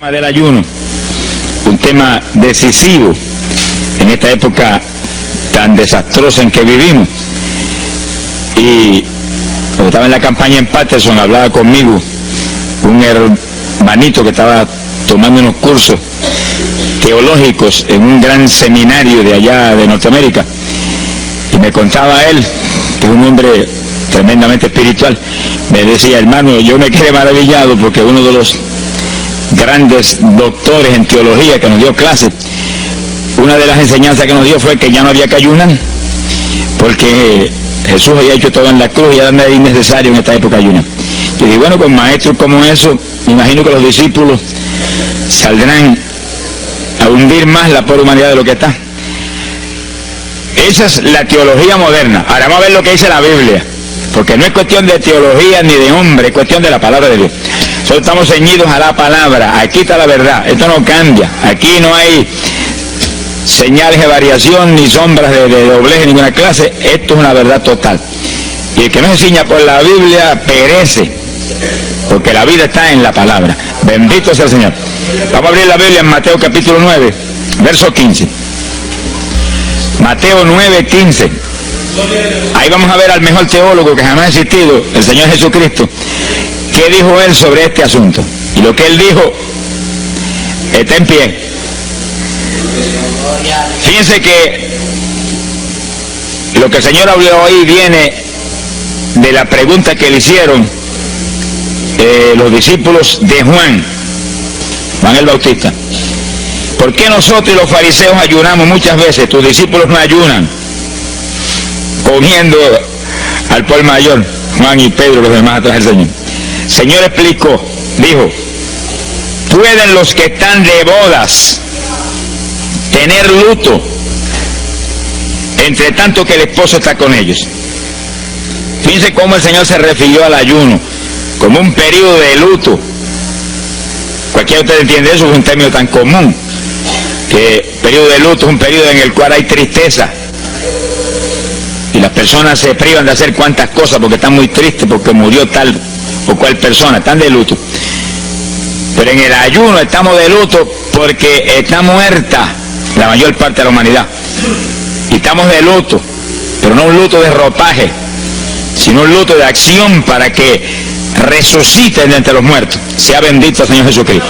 Del ayuno, un tema decisivo en esta época tan desastrosa en que vivimos. Y cuando estaba en la campaña en Patterson, hablaba conmigo un hermanito que estaba tomando unos cursos teológicos en un gran seminario de allá de Norteamérica, y me contaba él, que es un hombre tremendamente espiritual, me decía: hermano, yo me quedé maravillado porque uno de los grandes doctores en teología que nos dio clases, una de las enseñanzas que nos dio fue que ya no había que ayunar, porque Jesús había hecho todo en la cruz y ya no era innecesario en esta época ayunar. Y dije, bueno, con maestros como eso, me imagino que los discípulos saldrán a hundir más la pobre humanidad de lo que está. Esa es la teología moderna. Ahora vamos a ver lo que dice la Biblia, porque no es cuestión de teología ni de hombre, es cuestión de la palabra de Dios. Nosotros estamos ceñidos a la palabra, aquí está la verdad, esto no cambia, aquí no hay señales de variación ni sombras de doblez de ninguna clase, esto es una verdad total. Y el que no se ciña por la Biblia perece, porque la vida está en la palabra. Bendito sea el Señor. Vamos a abrir la Biblia en Mateo capítulo 9, verso 15. Mateo 9, 15. Ahí vamos a ver al mejor teólogo que jamás ha existido, el Señor Jesucristo. ¿Qué dijo él sobre este asunto? Y lo que él dijo está en pie. Fíjense que lo que el Señor habló hoy viene de la pregunta que le hicieron los discípulos de Juan el Bautista. ¿Por qué nosotros y los fariseos ayunamos muchas veces? Tus discípulos no ayunan, comiendo al por mayor, Juan y Pedro, los demás atrás del Señor. El Señor explicó, dijo: ¿pueden los que están de bodas tener luto entre tanto que el esposo está con ellos? Fíjense cómo el Señor se refirió al ayuno como un periodo de luto. Cualquiera de ustedes entiende eso, es un término tan común, que periodo de luto es un periodo en el cual hay tristeza y las personas se privan de hacer cuantas cosas porque están muy tristes porque murió tal o cual persona, están de luto. Pero en el ayuno estamos de luto porque está muerta la mayor parte de la humanidad, y estamos de luto, pero no un luto de ropaje, sino un luto de acción para que resuciten de entre los muertos. Sea bendito el Señor Jesucristo.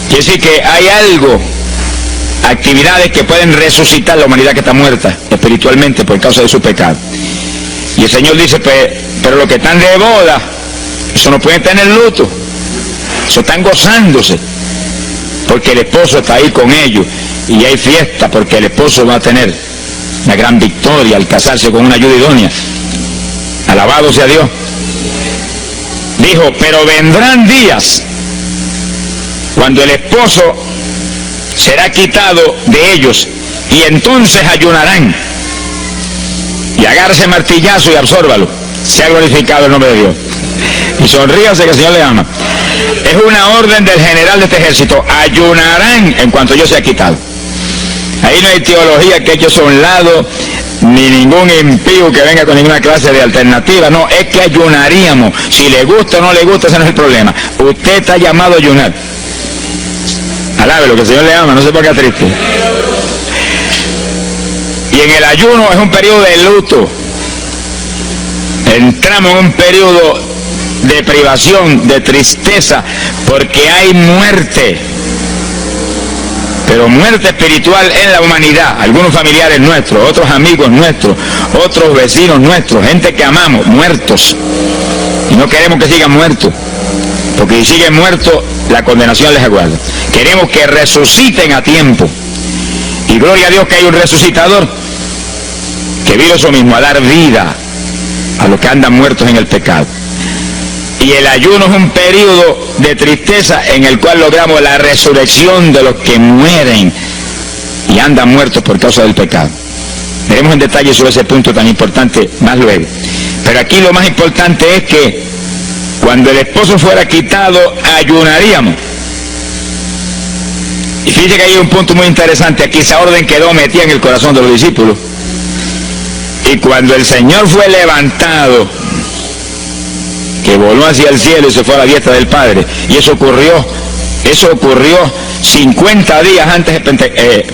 Quiere decir que hay algo, actividades que pueden resucitar la humanidad que está muerta espiritualmente por causa de su pecado. Y el Señor dice, pero los que están de boda, eso no pueden tener luto, eso están gozándose, porque el esposo está ahí con ellos, y hay fiesta porque el esposo va a tener una gran victoria al casarse con una ayuda idónea. Alabado sea Dios. Dijo, pero vendrán días cuando el esposo será quitado de ellos, y entonces ayunarán. Y agárrese martillazo y absórbalo. Sea glorificado el nombre de Dios. Y sonríase que el Señor le ama. Es una orden del general de este ejército: ayunarán en cuanto yo sea quitado. Ahí no hay teología que eche a un lado, ni ningún impío que venga con ninguna clase de alternativa. No, es que ayunaríamos. Si le gusta o no le gusta, ese no es el problema. Usted está llamado a ayunar. Alábelo, que el Señor le ama, no se ponga triste. Y en el ayuno es un periodo de luto. Entramos en un periodo de privación, de tristeza, porque hay muerte. Pero muerte espiritual en la humanidad. Algunos familiares nuestros, otros amigos nuestros, otros vecinos nuestros, gente que amamos, muertos. Y no queremos que sigan muertos, porque si siguen muertos, la condenación les aguarda. Queremos que resuciten a tiempo. Y gloria a Dios que hay un resucitador que vino eso mismo, a dar vida a los que andan muertos en el pecado. Y el ayuno es un periodo de tristeza en el cual logramos la resurrección de los que mueren y andan muertos por causa del pecado. Veremos en detalle sobre ese punto tan importante más luego. Pero aquí lo más importante es que cuando el esposo fuera quitado, ayunaríamos. Y fíjense que hay un punto muy interesante aquí. Esa orden quedó metida en el corazón de los discípulos. Y cuando el Señor fue levantado, que voló hacia el cielo y se fue a la diestra del Padre, y eso ocurrió Eso ocurrió 50 días antes de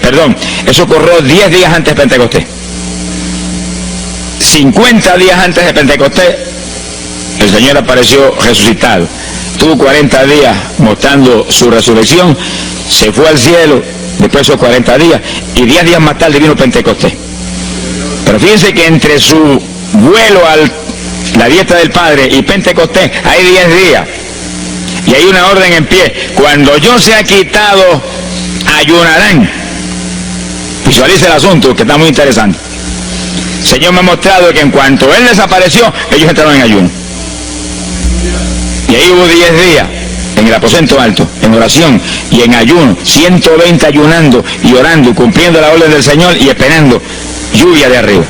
eso ocurrió 10 días antes de Pentecostés. 50 días antes de Pentecostés, el Señor apareció resucitado. Tuvo 40 días mostrando su resurrección, se fue al cielo después de esos 40 días, y 10 días más tarde vino Pentecostés. Pero fíjense que entre su vuelo a la diestra del Padre y Pentecostés hay 10 días. Y hay una orden en pie: cuando yo sea quitado, ayunarán. Visualice el asunto, que está muy interesante. El Señor me ha mostrado que en cuanto Él desapareció, ellos entraron en ayuno. Y ahí hubo 10 días en el aposento alto, en oración y en ayuno, 120 ayunando y orando y cumpliendo la orden del Señor y esperando lluvia de arriba.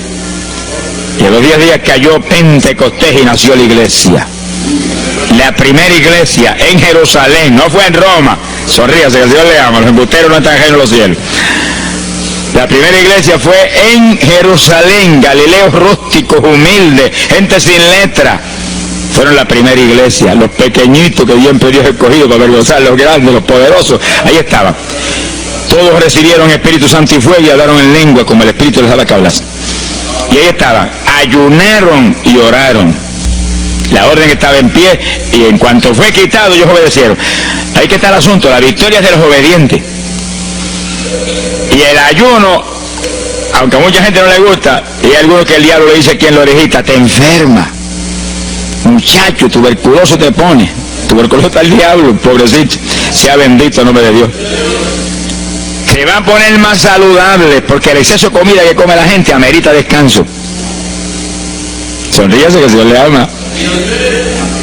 Y a los 10 días cayó Pentecostés y nació la iglesia. La primera iglesia en Jerusalén, no fue en Roma. Sonríase, que el Señor le ama, los embusteros no están ajenos a los cielos. La primera iglesia fue en Jerusalén, Galileos rústicos, humildes, gente sin letra. Fueron la primera iglesia, los pequeñitos que siempre Dios ha escogido para avergonzar, los grandes, los poderosos, ahí estaban. Todos recibieron Espíritu Santo y fuego y hablaron en lengua como el Espíritu les daba que hablasen. Y ahí estaban, ayunaron y oraron. La orden estaba en pie y en cuanto fue quitado ellos obedecieron. Ahí que está el asunto, la victoria es de los obedientes. Y el ayuno, aunque a mucha gente no le gusta, y hay algunos que el diablo le dice aquí en la orejita: te enferma, muchacho, tuberculoso te pone. Tuberculoso está el diablo, pobrecito. Sea bendito el nombre de Dios. Se va a poner más saludable, porque el exceso de comida que come la gente amerita descanso. Sonríase, que el Señor le ama.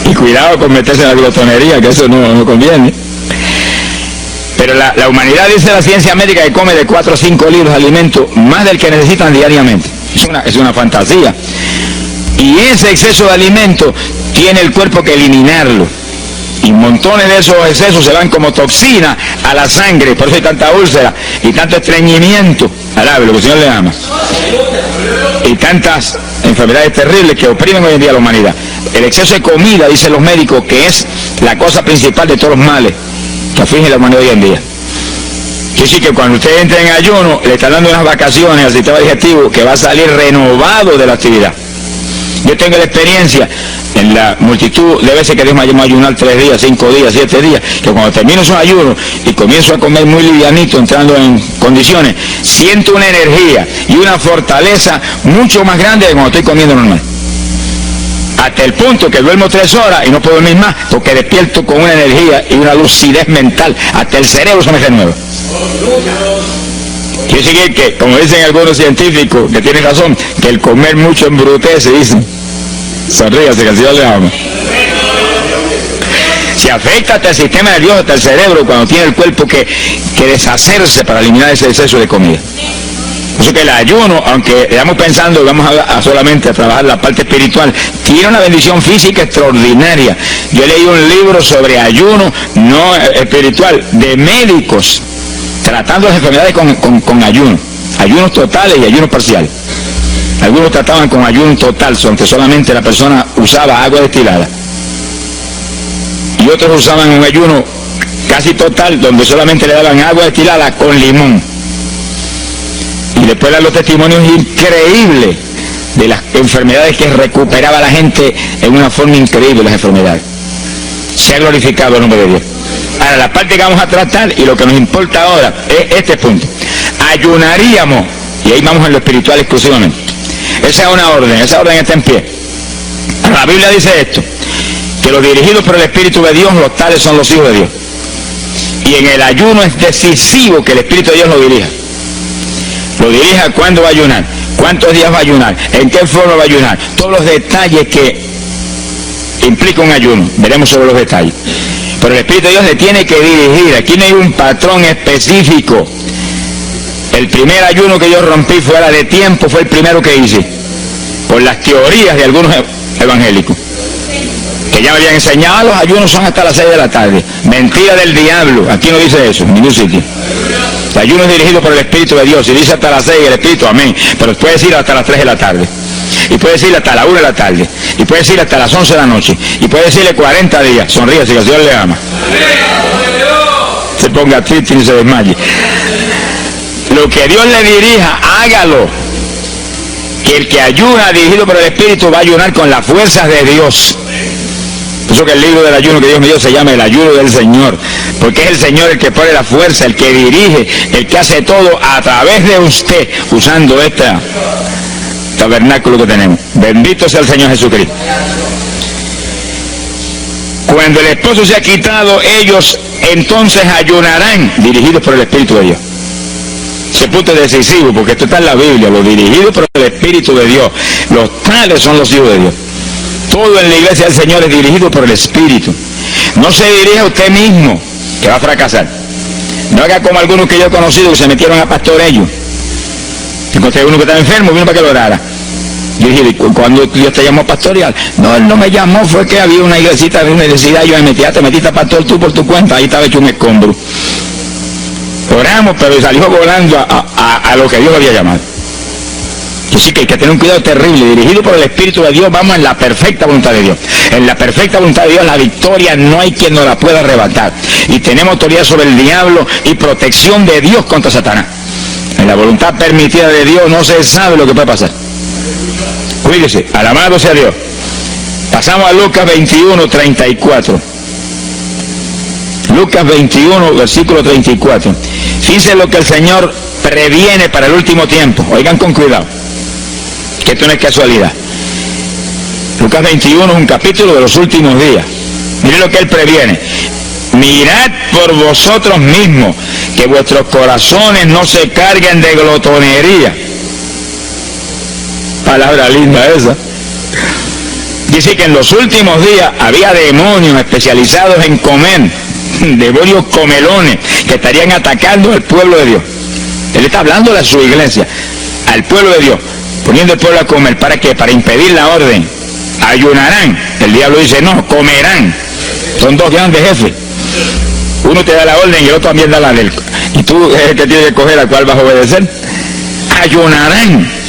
Y cuidado con meterse en la glotonería, que eso no conviene. Pero la humanidad, dice la ciencia médica, que come de 4 a 5 litros de alimento, más del que necesitan diariamente. Es una fantasía. Y ese exceso de alimento tiene el cuerpo que eliminarlo. Y montones de esos excesos se van como toxina a la sangre. Por eso hay tanta úlcera y tanto estreñimiento. Alabe, lo que el Señor le ama. Y tantas enfermedades terribles que oprimen hoy en día a la humanidad. El exceso de comida, dicen los médicos, que es la cosa principal de todos los males que aflige la humanidad hoy en día. Quiere decir que cuando usted entra en ayuno, le está dando unas vacaciones al sistema digestivo que va a salir renovado de la actividad. Yo tengo la experiencia en la multitud de veces que Dios me ha llamado a ayunar 3 días, 5 días, 7 días, que cuando termino esos ayunos y comienzo a comer muy livianito, entrando en condiciones, siento una energía y una fortaleza mucho más grande de cuando estoy comiendo normal. Hasta el punto que duermo 3 horas y no puedo dormir más, porque despierto con una energía y una lucidez mental. Hasta el cerebro se me renueva. Quiere decir que, como dicen algunos científicos, que tienen razón, que el comer mucho embrutece, dicen. Sonríase, que el Señor le ama. Se afecta hasta el sistema nervioso, hasta el cerebro, cuando tiene el cuerpo que deshacerse para eliminar ese exceso de comida. Por eso que el ayuno, aunque estamos pensando que vamos a solamente a trabajar la parte espiritual, tiene una bendición física extraordinaria. Yo leí un libro sobre ayuno no espiritual, de médicos, tratando las enfermedades con ayuno. Ayunos totales y ayunos parciales. Algunos trataban con ayuno total, aunque solamente la persona usaba agua destilada. Y otros usaban un ayuno casi total, donde solamente le daban agua destilada con limón. Y después dan los testimonios increíbles de las enfermedades que recuperaba la gente en una forma increíble, las enfermedades. Se ha glorificado el nombre de Dios. Ahora, la parte que vamos a tratar y lo que nos importa ahora es este punto. Ayunaríamos, y ahí vamos en lo espiritual exclusivamente. Esa esa orden está en pie. La Biblia dice esto, que los dirigidos por el Espíritu de Dios, los tales son los hijos de Dios. Y en el ayuno es decisivo que el Espíritu de Dios lo dirija. Lo dirija cuándo va a ayunar, cuántos días va a ayunar, en qué forma va a ayunar, todos los detalles que implica un ayuno. Veremos sobre los detalles. Pero el Espíritu de Dios le tiene que dirigir. Aquí no hay un patrón específico. El primer ayuno que yo rompí fuera de tiempo fue el primero que hice, por las teorías de algunos evangélicos, que ya me habían enseñado: los ayunos son hasta las 6 de la tarde. Mentira del diablo. Aquí no dice eso, en ningún sitio. El ayuno es dirigido por el Espíritu de Dios. Y dice hasta las 6 el Espíritu, amén. Pero puede decir hasta las 3 de la tarde. Y puede decirle hasta la 1 de la tarde. Y puede decirle hasta las 11 de la noche. Y puede decirle 40 días. Sonríe, si el Señor le ama. ponga triste ni se desmaye. Lo que Dios le dirija, hágalo. Que el que ayuna dirigido por el Espíritu va a ayunar con las fuerzas de Dios. Por eso que el libro del ayuno que Dios me dio se llama el ayuno del Señor, porque es el Señor el que pone la fuerza, el que dirige, el que hace todo a través de usted, usando este tabernáculo que tenemos. Bendito sea el Señor Jesucristo. Cuando el esposo se ha quitado, ellos entonces ayunarán, dirigidos por el Espíritu de Dios. Ese punto es decisivo, porque esto está en la Biblia, los dirigidos por el Espíritu de Dios. Los tales son los hijos de Dios. Todo en la iglesia del Señor es dirigido por el Espíritu. No se dirige a usted mismo, que va a fracasar. No haga como algunos que yo he conocido que se metieron a pastor ellos. Encontré uno que estaba enfermo, vino para que lo orara. Yo dije, cuando Dios te llamó a pastorear, no, él no me llamó, fue que había una iglesita de una necesidad, yo me metí, te metiste a pastor tú por tu cuenta, ahí estaba hecho un escombro. Oramos, pero salió volando a lo que Dios había llamado. Así que hay que tener un cuidado terrible, dirigido por el Espíritu de Dios, vamos en la perfecta voluntad de Dios. En la perfecta voluntad de Dios, la victoria no hay quien nos la pueda arrebatar. Y tenemos autoridad sobre el diablo y protección de Dios contra Satanás. En la voluntad permitida de Dios no se sabe lo que puede pasar. Cuídese, alabado sea Dios. Pasamos a Lucas 21, 34. Lucas 21, versículo 34. Fíjense lo que el Señor previene para el último tiempo. Oigan con cuidado, que esto no es casualidad. Lucas 21 es un capítulo de los últimos días. Miren lo que Él previene. Mirad por vosotros mismos, que vuestros corazones no se carguen de glotonería. Palabra linda esa. Dice que en los últimos días había demonios especializados en comer, demonios comelones que estarían atacando al pueblo de Dios. Él está hablando de su iglesia, al pueblo de Dios, poniendo al pueblo a comer. ¿Para qué? Para impedir la orden. Ayunarán. El diablo dice, no, comerán. Son dos grandes jefes. Uno te da la orden y el otro también da la del. Y tú es el que tienes que escoger a cuál vas a obedecer. Ayunarán.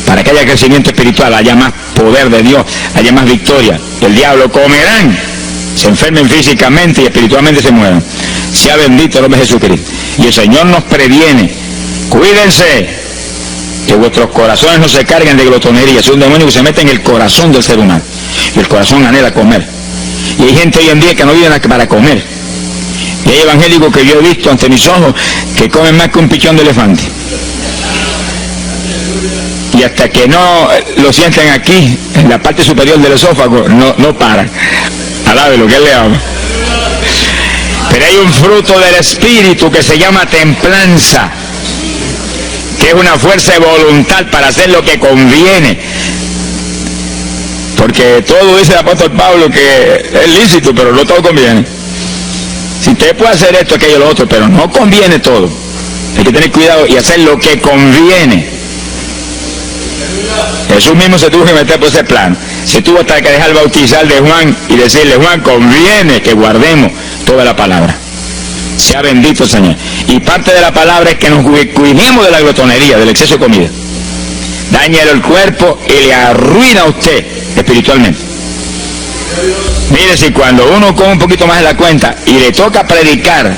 Para que haya crecimiento espiritual, haya más poder de Dios, haya más victoria. El diablo comerán. Se enfermen físicamente y espiritualmente se mueran. Sea bendito el nombre de Jesucristo. Y el Señor nos previene. Cuídense, que vuestros corazones no se carguen de glotonería. Es un demonio que se mete en el corazón del ser humano. Y el corazón anhela comer. Y hay gente hoy en día que no vive para comer. Y hay evangélicos que yo he visto ante mis ojos que comen más que un pichón de elefante. Y hasta que no lo sienten aquí, en la parte superior del esófago, no paran. Alabe lo que Él le ama. Pero hay un fruto del Espíritu que se llama templanza, que es una fuerza de voluntad para hacer lo que conviene. Porque todo dice el apóstol Pablo que es lícito, pero no todo conviene. Si usted puede hacer esto, aquello, lo otro, pero no conviene todo. Hay que tener cuidado y hacer lo que conviene. Jesús mismo se tuvo que meter por ese plano. Se tuvo hasta que dejar bautizar de Juan y decirle, Juan, conviene que guardemos toda la palabra. Sea bendito el Señor. Y parte de la palabra es que nos cuidemos de la glotonería, del exceso de comida. Daña el cuerpo y le arruina a usted espiritualmente. Mire, si cuando uno come un poquito más de la cuenta y le toca predicar,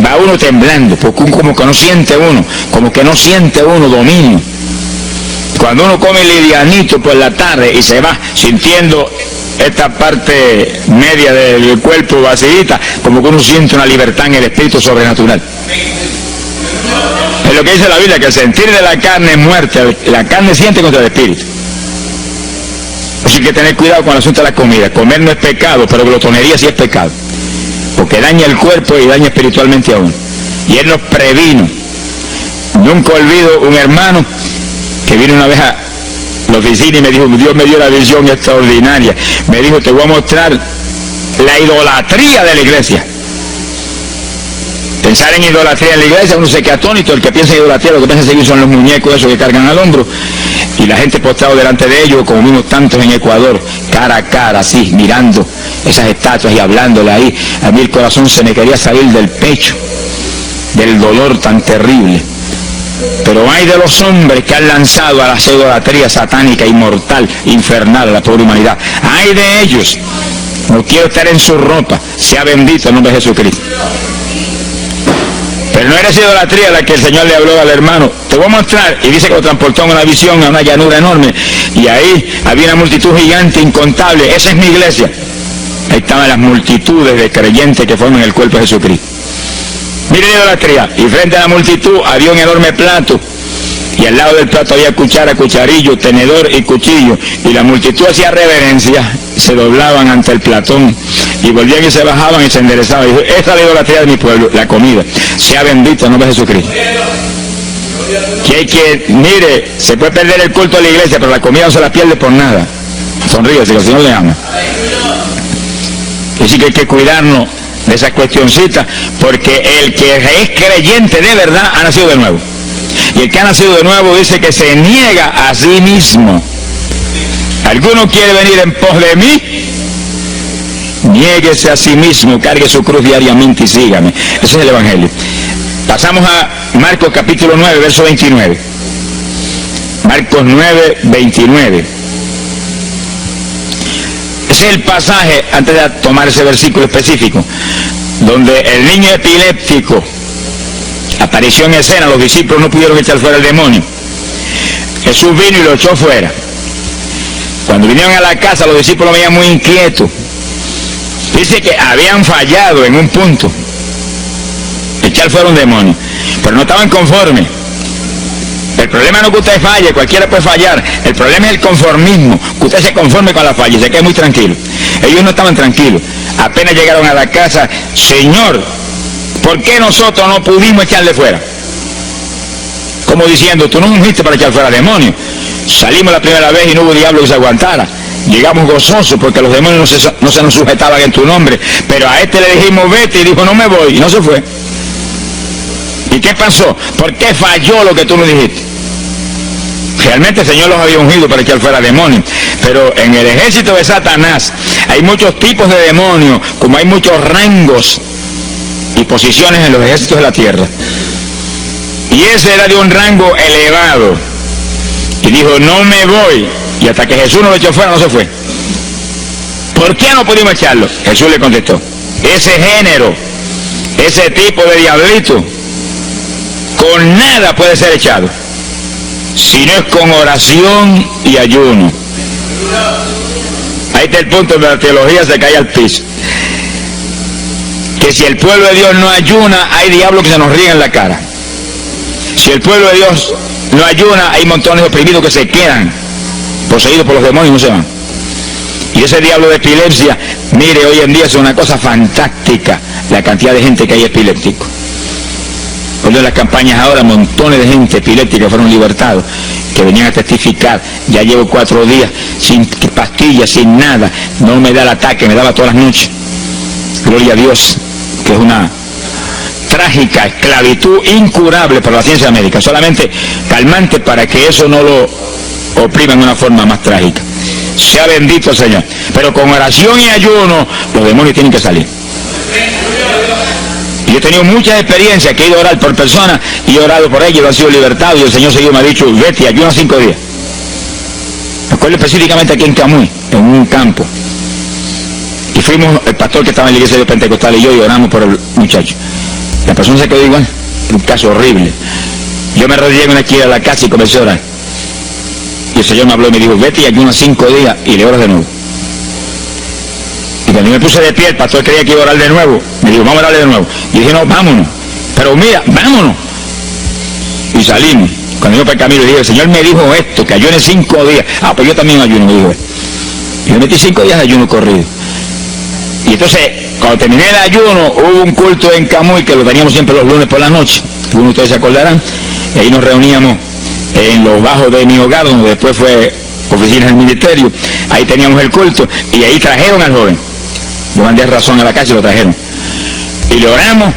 va uno temblando, porque como que no siente uno dominio. Cuando uno come livianito por la tarde y se va sintiendo esta parte media del cuerpo vacíita, como que uno siente una libertad en el espíritu sobrenatural. Es lo que dice la Biblia, que el sentir de la carne es muerte, la carne siente contra el espíritu. Así que tener cuidado con el asunto de la comida. Comer no es pecado, pero glotonería sí es pecado, porque daña el cuerpo y daña espiritualmente a uno. Y Él nos previno. Nunca olvido un hermano que vino una vez a la oficina y me dijo, Dios me dio la visión extraordinaria. Me dijo, te voy a mostrar la idolatría de la iglesia. Pensar en idolatría en la iglesia, uno se queda atónito. El que piensa en idolatría, lo que piensa seguir son los muñecos esos que cargan al hombro. Y la gente postrado delante de ellos, como vimos tantos en Ecuador, cara a cara, así, mirando esas estatuas y hablándole ahí. A mí el corazón se me quería salir del pecho, del dolor tan terrible. Pero hay de los hombres que han lanzado a la idolatría satánica, inmortal, infernal, a la pobre humanidad. Hay de ellos. No quiero estar en su ropa. Sea bendito el nombre de Jesucristo. Pero no era esa idolatría la que el Señor le habló al hermano. Te voy a mostrar, y dice que lo transportó en una visión a una llanura enorme, y ahí había una multitud gigante, incontable. Esa es mi iglesia. Ahí estaban las multitudes de creyentes que forman el cuerpo de Jesucristo. Miren la idolatría, y frente a la multitud había un enorme plato, y al lado del plato había cuchara, cucharillo, tenedor y cuchillo, y la multitud hacía reverencia, se doblaban ante el platón, y volvían y se bajaban y se enderezaban. Y dijo, esta es la idolatría de mi pueblo, la comida. Sea bendito el nombre de Jesucristo. Mire, se puede perder el culto de la iglesia, pero la comida no se la pierde por nada. Sonríese, que el Señor le ama. Así que hay que cuidarnos de esas cuestioncitas, porque el que es creyente de verdad ha nacido de nuevo. Y el que ha nacido de nuevo dice que se niega a sí mismo. ¿Alguno quiere venir en pos de mí? Niéguese a sí mismo, cargue su cruz diariamente y sígame. Ese es el Evangelio. Pasamos a Marcos capítulo 9, verso 29. Marcos 9, 29. Ese es el pasaje, antes de tomar ese versículo específico, donde el niño epiléptico apareció en escena. Los discípulos no pudieron echar fuera el demonio. Jesús vino y lo echó fuera. Cuando vinieron a la casa, los discípulos veían muy inquietos. Dice que habían fallado en un punto, echar fuera un demonio, pero no estaban conformes. El problema no es que usted falle, cualquiera puede fallar. El problema es el conformismo, que usted se conforme con la falla y se quede muy tranquilo. Ellos no estaban tranquilos. Apenas llegaron a la casa, Señor, ¿por qué nosotros no pudimos echarle fuera? Como diciendo, tú no nos ungiste para echar fuera demonios. Salimos la primera vez y no hubo diablo que se aguantara. Llegamos gozosos porque los demonios no se nos sujetaban en tu nombre. Pero a este le dijimos vete y dijo no me voy y no se fue. ¿Y qué pasó? ¿Por qué falló lo que tú nos dijiste? Realmente el Señor los había ungido para echar fuera demonios. Pero en el ejército de Satanás hay muchos tipos de demonios, como hay muchos rangos y posiciones en los ejércitos de la tierra. Y ese era de un rango elevado. Y dijo, no me voy. Y hasta que Jesús no lo echó fuera, no se fue. ¿Por qué no pudimos echarlo? Jesús le contestó, ese género, ese tipo de diablito, con nada puede ser echado, si no es con oración y ayuno. Ahí está el punto donde la teología se cae al piso. Que si el pueblo de Dios no ayuna, hay diablos que se nos ríen en la cara. Si el pueblo de Dios no ayuna, hay montones de oprimidos que se quedan poseídos por los demonios y no se van. Y ese diablo de epilepsia, mire, hoy en día es una cosa fantástica la cantidad de gente que hay epiléptico. Cuando en las campañas ahora, montones de gente epiléptica fueron libertados, que venían a testificar. Ya llevo 4 días sin pastillas, sin nada, no me da el ataque, me daba todas las noches. Gloria a Dios, que es una trágica esclavitud incurable para la ciencia médica, solamente calmante para que eso no lo oprima en una forma más trágica. Sea bendito el Señor. Pero con oración y ayuno, los demonios tienen que salir. Y yo he tenido muchas experiencias que he ido a orar por personas y he orado por ellos y lo han sido libertados, y el Señor seguido me ha dicho, vete y ayuna 5 días. Me acuerdo específicamente aquí en Camuy, en un campo. Y fuimos, el pastor que estaba en la iglesia de Pentecostal y yo, y oramos por el muchacho. La persona se quedó igual, un caso horrible. Yo me arrodillé en una esquina de la casa y comencé a orar. Y el Señor me habló y me dijo, vete y ayuna 5 días y le oras de nuevo. Y cuando yo me puse de pie, el pastor creía que iba a orar de nuevo. Me dijo, vamos a orarle de nuevo. Y dije, no, vámonos. Pero mira, vámonos. Y salimos. Cuando yo para el camino le dije, el Señor me dijo esto, que ayune 5 días. Ah, pues yo también ayuno, me dijo. Y me metí 5 días de ayuno corrido. Y entonces, cuando terminé el ayuno, hubo un culto en Camuy, que lo teníamos siempre los lunes por la noche. Algunos de ustedes se acordarán. Y ahí nos reuníamos en los bajos de mi hogar, donde después fue oficinas del ministerio. Ahí teníamos el culto y ahí trajeron al joven. Yo mandé razón a la casa y lo trajeron. Y le oramos,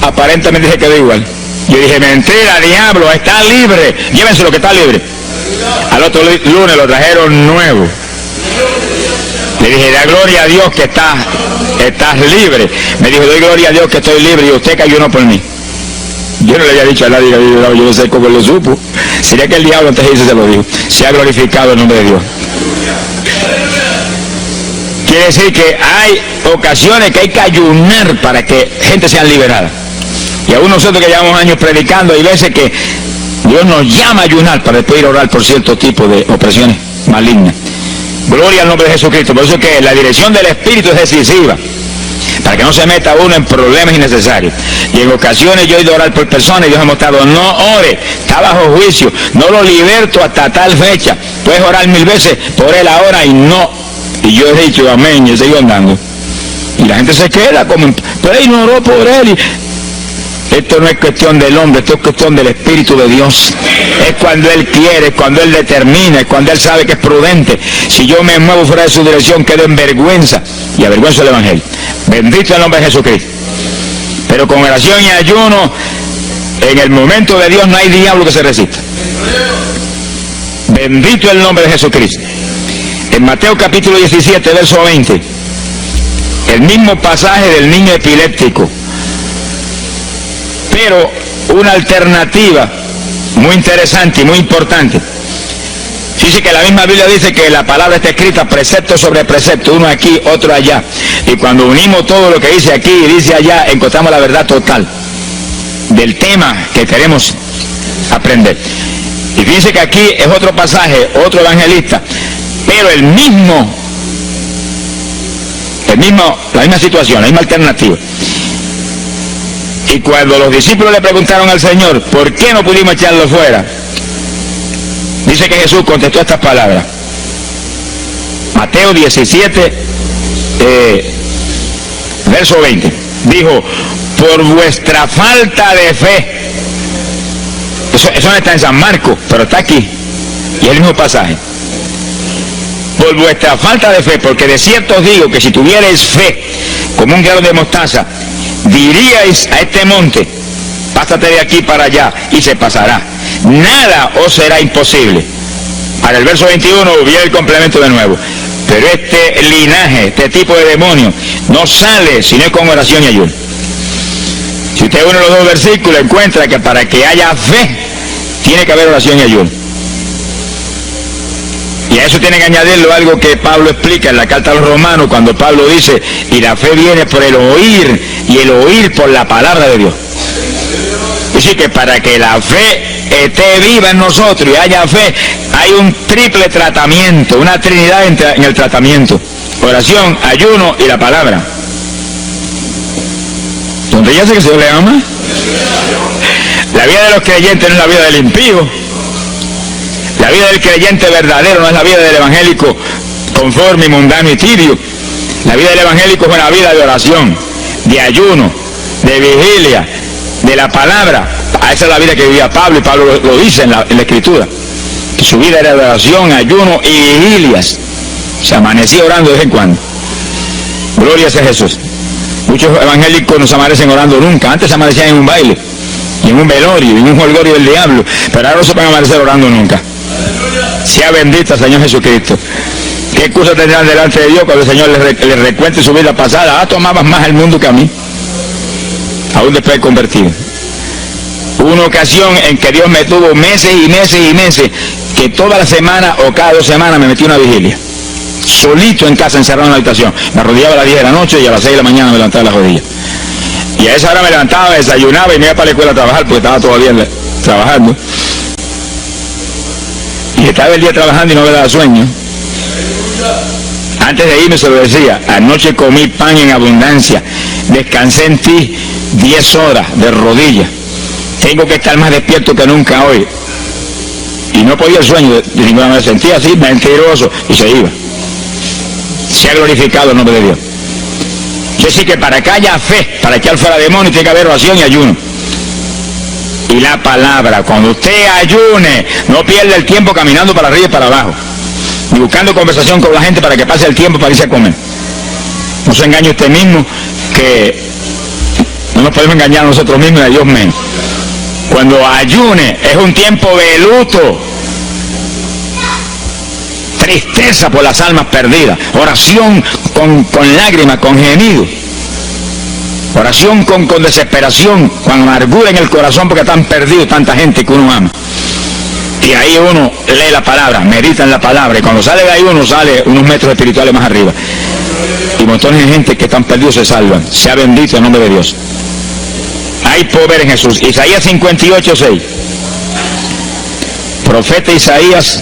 aparentemente se quedó igual. Yo dije, mentira, diablo, está libre. Llévense lo que está libre. Al otro lunes lo trajeron nuevo. Le dije, da gloria a Dios que estás libre. Me dijo, doy gloria a Dios que estoy libre y usted que ayunó por mí. Yo no le había dicho a nadie que había ayunado, yo no sé cómo lo supo. Sería que el diablo antes de irse se lo dijo. Se ha glorificado el nombre de Dios. Quiere decir que hay ocasiones que hay que ayunar para que gente sea liberada. Y aún nosotros que llevamos años predicando, hay veces que Dios nos llama a ayunar para después ir a orar por cierto tipo de opresiones malignas. Gloria al nombre de Jesucristo. Por eso es que la dirección del Espíritu es decisiva, para que no se meta uno en problemas innecesarios. Y en ocasiones yo he ido a orar por personas y Dios ha mostrado, no ore, está bajo juicio, no lo liberto hasta tal fecha. Puedes orar 1000 veces por él ahora y no. Y yo he dicho amén y sigo andando. Y la gente se queda como, pero él no oró por él. Esto no es cuestión del hombre, esto es cuestión del Espíritu de Dios. Es cuando Él quiere, es cuando Él determina, es cuando Él sabe que es prudente. Si yo me muevo fuera de su dirección, quedo en vergüenza y avergüenzo el Evangelio. Bendito el nombre de Jesucristo. Pero con oración y ayuno, en el momento de Dios no hay diablo que se resista. Bendito el nombre de Jesucristo. En Mateo capítulo 17, verso 20, el mismo pasaje del niño epiléptico, pero una alternativa muy interesante y muy importante. Fíjese que la misma Biblia dice que la palabra está escrita precepto sobre precepto, uno aquí, otro allá. Y cuando unimos todo lo que dice aquí y dice allá, encontramos la verdad total del tema que queremos aprender. Y fíjese que aquí es otro pasaje, otro evangelista, pero la misma situación, la misma alternativa. Y cuando los discípulos le preguntaron al Señor, ¿por qué no pudimos echarlo fuera? Dice que Jesús contestó estas palabras. Mateo 17, verso 20. Dijo, por vuestra falta de fe. Eso no está en San Marcos, pero está aquí. Y es el mismo pasaje. Por vuestra falta de fe, porque de cierto os digo que si tuvierais fe como un grano de mostaza, diríais a este monte, pásate de aquí para allá, y se pasará. Nada os será imposible. Para el verso 21 viene el complemento de nuevo. Pero este linaje, este tipo de demonio, no sale si no es con oración y ayuno. Si usted une los dos versículos, encuentra que para que haya fe, tiene que haber oración y ayuno. Y a eso tiene que añadirlo algo que Pablo explica en la carta a los Romanos, cuando Pablo dice, y la fe viene por el oír, y el oír por la palabra de Dios. Dice que para que la fe esté viva en nosotros y haya fe, hay un triple tratamiento, una trinidad en el tratamiento: oración, ayuno y la palabra. ¿Dónde ya sé que se le ama? La vida de los creyentes no es la vida del impío. La vida del creyente verdadero no es la vida del evangélico conforme, mundano y tibio. La vida del evangélico es una vida de oración, de ayuno, de vigilia, de la palabra. Esa es la vida que vivía Pablo, y Pablo lo dice en la Escritura, que su vida era de oración, ayuno y vigilias. Se amanecía orando de vez en cuando. Gloria sea Jesús. Muchos evangélicos no se amanecen orando nunca. Antes se amanecían en un baile, y en un velorio, y en un jolgorio del diablo, pero ahora no se van a amanecer orando nunca. Sea bendito el Señor Jesucristo. ¿Qué excusa tendrán delante de Dios cuando el Señor les recuente su vida pasada? Tomabas más al mundo que a mí, aún después de convertido. Hubo una ocasión en que Dios me tuvo meses y meses y meses, que toda la semana o cada 2 semanas me metí una vigilia, solito en casa, encerrado en la habitación. Me arrodillaba a las 10 de la noche y a las 6 de la mañana me levantaba las rodillas. Y a esa hora me levantaba, desayunaba y me iba para la escuela a trabajar, porque estaba todavía trabajando. Y estaba el día trabajando y no me daba sueño. Antes de irme se lo decía: anoche comí pan en abundancia, descansé en ti 10 horas de rodillas, tengo que estar más despierto que nunca hoy. Y no podía el sueño de ninguna manera, sentía así, mentiroso, y se iba. Se ha glorificado el nombre de Dios. Yo sé que para que haya fe, para echar fuera demonios, tiene que haber oración y ayuno. Y la palabra, cuando usted ayune, no pierda el tiempo caminando para arriba y para abajo, ni buscando conversación con la gente para que pase el tiempo para irse a comer. No se engañe usted mismo, que no nos podemos engañar a nosotros mismos y a Dios menos. Cuando ayune es un tiempo de luto, tristeza por las almas perdidas, oración con lágrimas, con gemidos, oración con desesperación, con amargura en el corazón porque están perdidos tanta gente que uno ama. Y ahí uno lee la palabra, medita en la palabra, y cuando sale de ahí uno sale unos metros espirituales más arriba. Y montones de gente que están perdidos se salvan. Sea bendito el nombre de Dios. Ahí puedo ver en Jesús. Isaías 58:6. Profeta Isaías,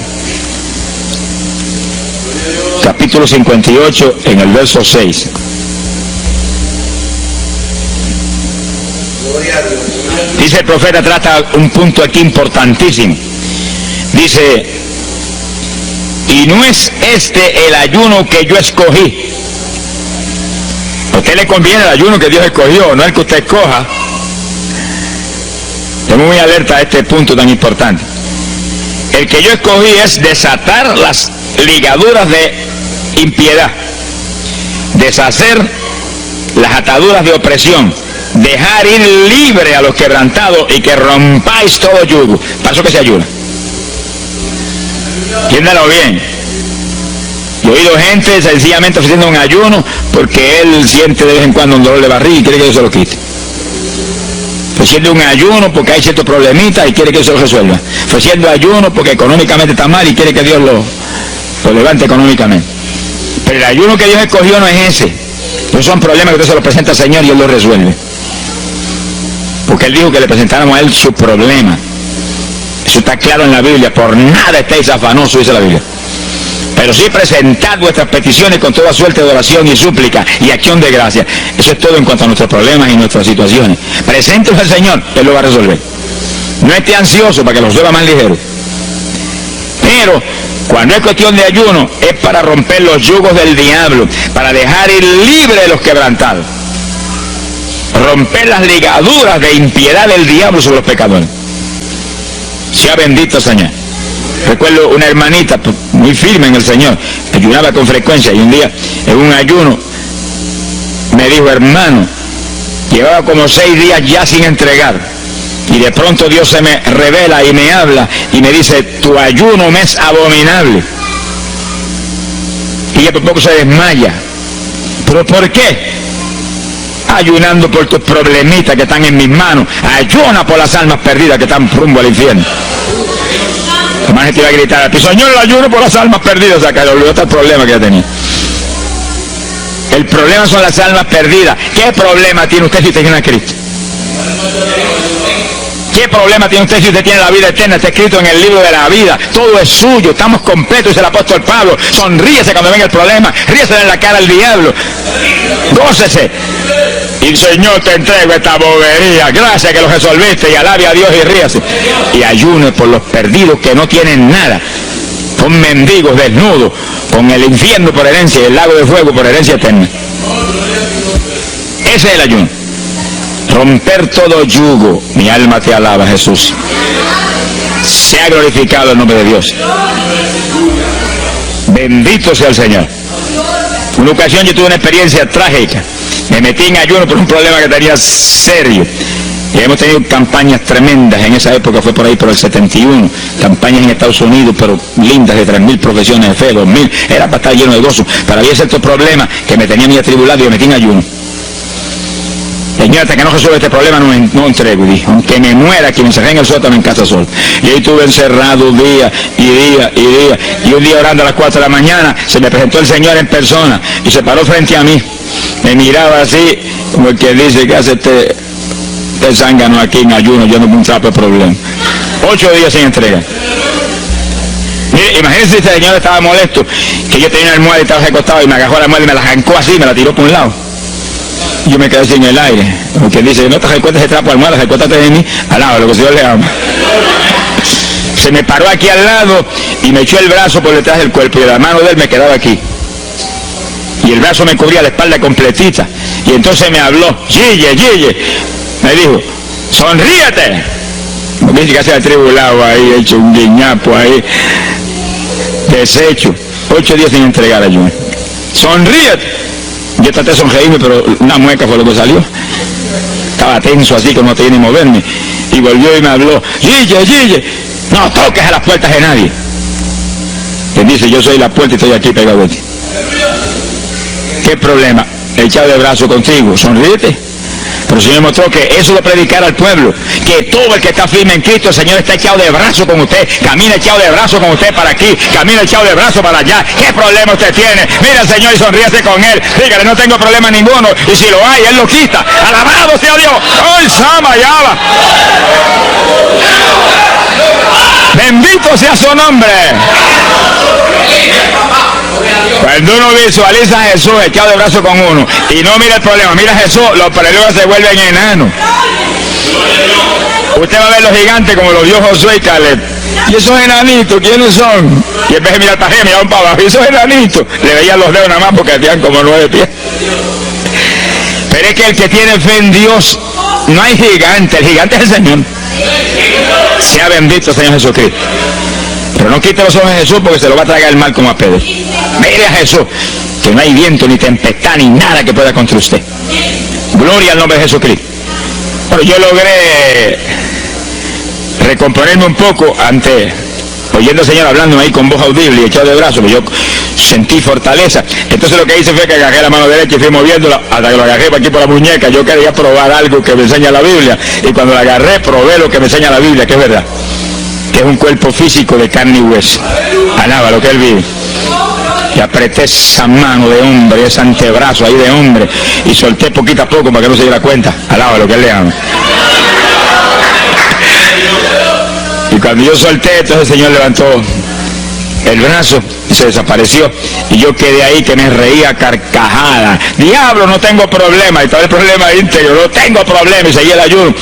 capítulo 58, en el verso 6. Dice el profeta, trata un punto aquí importantísimo. Dice, y no es este el ayuno que yo escogí. A usted le conviene el ayuno que Dios escogió, no el que usted escoja. Estoy muy alerta a este punto tan importante. El que yo escogí es desatar las ligaduras de impiedad, deshacer las ataduras de opresión, dejar ir libre a los quebrantados y que rompáis todo yugo. Para eso que se ayuna. Entiéndalo bien. Yo he oído gente sencillamente ofreciendo un ayuno porque él siente de vez en cuando un dolor de barriga y quiere que Dios se lo quite. Ofreciendo un ayuno porque hay ciertos problemitas y quiere que Dios se lo resuelva. Ofreciendo ayuno porque económicamente está mal y quiere que Dios lo levante económicamente. Pero el ayuno que Dios escogió no es ese. Esos son problemas que usted se los presenta al Señor y Él los resuelve. Porque Él dijo que le presentáramos a Él su problema. Eso está claro en la Biblia. Por nada estéis afanosos, dice la Biblia. Pero sí presentad vuestras peticiones con toda suerte de oración y súplica y acción de gracia. Eso es todo en cuanto a nuestros problemas y nuestras situaciones. Preséntelos al Señor, Él lo va a resolver. No esté ansioso para que los resuelva más ligero. Pero cuando es cuestión de ayuno, es para romper los yugos del diablo, para dejar ir libre de los quebrantados. Romper las ligaduras de impiedad del diablo sobre los pecadores. Sea bendito el Señor. Recuerdo una hermanita muy firme en el Señor, ayunaba con frecuencia, y un día en un ayuno me dijo, hermano, llevaba como 6 días ya sin entregar, y de pronto Dios se me revela y me habla y me dice, tu ayuno me es abominable. Y ella por poco se desmaya. ¿Pero por qué? Ayunando por tus problemitas que están en mis manos. Ayuna por las almas perdidas que están rumbo al infierno. Además te iba a gritar al piso, Señor, el ayuno por las almas perdidas. O sea, que le olvidó el problema que ya tenía. El problema son las almas perdidas. ¿Qué problema tiene usted si usted tiene a Cristo? ¿Qué problema tiene usted si usted tiene la vida eterna? Está escrito en el libro de la vida. Todo es suyo, estamos completos, dice el apóstol Pablo. Sonríese cuando venga el problema, ríese en la cara al diablo. Gócese. Y Señor, te entrego esta bobería. Gracias que lo resolviste, y alabe a Dios y ríase. Y ayune por los perdidos que no tienen nada. Son mendigos desnudos, con el infierno por herencia y el lago de fuego por herencia eterna. Ese es el ayuno. Romper todo yugo. Mi alma te alaba, Jesús. Sea glorificado el nombre de Dios. Bendito sea el Señor. Una ocasión yo tuve una experiencia trágica. Me metí en ayuno por un problema que tenía serio. Y hemos tenido campañas tremendas en esa época, fue por ahí por el 71, campañas en Estados Unidos, pero lindas, de 3.000 profesiones de fe, 2.000, era para estar lleno de gozo. Pero había ciertos problemas que me tenían muy atribulado y me metí en ayuno. Señor, hasta que no resuelva este problema no entrego, dije, aunque me muera, que me encerré en el sótano en casa sol. Y ahí estuve encerrado día y día y día, y un día orando a las 4 de la mañana, se me presentó el Señor en persona, y se paró frente a mí, me miraba así, como el que dice, que hace este zángano aquí en ayuno, yo no me un trapo de problema. 8 días sin entrega. Mire, imagínense si este señor estaba molesto, que yo tenía una almohada y estaba recostado, y me agarró la almohada y me la arrancó así, me la tiró por un lado. Yo me quedé sin el aire, porque dice, no te recuerdes ese trapo de almohada, recuérdate de mí, al lado, lo que Dios le ama. Se me paró aquí al lado y me echó el brazo por detrás del cuerpo, y la mano de él me quedaba aquí. Y el brazo me cubría la espalda completita. Y entonces me habló, Gille, me dijo, sonríete. Me dice que se ha atribulado ahí, hecho un guiñapo ahí, deshecho. 8 días sin entregar ayuno. Sonríete. Yo traté de sonreírme, pero una mueca fue lo que salió. Estaba tenso así que no tenía ni moverme. Y volvió y me habló, Gille, no toques a las puertas de nadie. Él dice, yo soy la puerta y estoy aquí pegado de ti. ¿Qué problema? Echado de brazo contigo, sonríete. Pero el Señor mostró que eso lo predicara al pueblo, que todo el que está firme en Cristo, el Señor está echado de brazo con usted, camina echado de brazo con usted para aquí, camina echado de brazo para allá. ¿Qué problema usted tiene? Mira al Señor y sonríase con Él, dígale, no tengo problema ninguno, y si lo hay, Él lo quita. Alabado sea Dios. ¡Ay, Sama, Yaba! Bendito sea su nombre. Cuando uno visualiza a Jesús echado de brazo con uno y no mira el problema, mira a Jesús, los problemas se vuelven enanos. Usted va a ver los gigantes como los vio Josué y Caleb. ¿Y esos enanitos quiénes son? Y en vez de mirar para arriba, miraban para abajo. ¿Y esos enanitos? Le veían los dedos nada más porque hacían como 9 pies. Pero es que el que tiene fe en Dios, no hay gigante, el gigante es el Señor. Sea bendito Señor Jesucristo. Pero no quite los ojos de Jesús porque se lo va a tragar el mal como a Pedro. Mire a Jesús, que no hay viento, ni tempestad, ni nada que pueda contra usted. Gloria al nombre de Jesucristo. Pero yo logré recomponerme un poco oyendo al Señor hablando ahí con voz audible y echado de brazos, pues yo sentí fortaleza. Entonces lo que hice fue que agarré la mano derecha y fui moviéndola hasta que lo agarré por aquí por la muñeca. Yo quería probar algo que me enseña la Biblia, y cuando la agarré probé lo que me enseña la Biblia, que es verdad, que es un cuerpo físico de carne y hueso. Alaba lo que Él vive. Y apreté esa mano de hombre, ese antebrazo ahí de hombre, y solté poquito a poco para que no se diera cuenta. Alaba lo que Él le ama. Y cuando yo solté, entonces el Señor levantó el brazo y se desapareció. Y yo quedé ahí que me reía carcajada. Diablo, no tengo problema. Y todo el problema íntegro, no tengo problema. Y seguí el ayuno.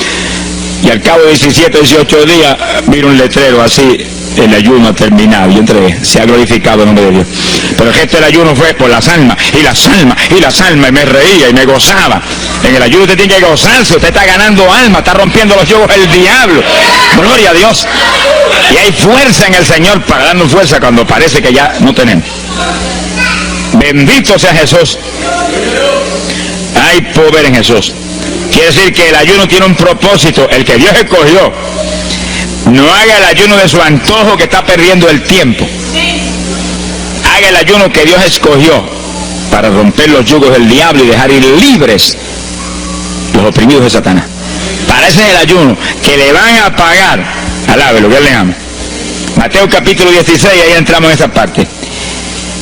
Y al cabo de 17, 18 días, vino un letrero así, el ayuno ha terminado. Yo entregué, se ha glorificado el nombre de Dios. Pero el gesto del ayuno fue por las almas, y las almas, y las almas, y me reía, y me gozaba. En el ayuno usted tiene que gozarse, usted está ganando alma, está rompiendo los yugos del diablo. Gloria a Dios. Y hay fuerza en el Señor para darnos fuerza cuando parece que ya no tenemos. Bendito sea Jesús. Hay poder en Jesús. Quiere decir que el ayuno tiene un propósito, el que Dios escogió. No haga el ayuno de su antojo que está perdiendo el tiempo. Haga el ayuno que Dios escogió para romper los yugos del diablo y dejar ir libres los oprimidos de Satanás. Para ese es el ayuno que le van a pagar. Alabe lo que Él le ama. Mateo capítulo 16, ahí entramos en esa parte.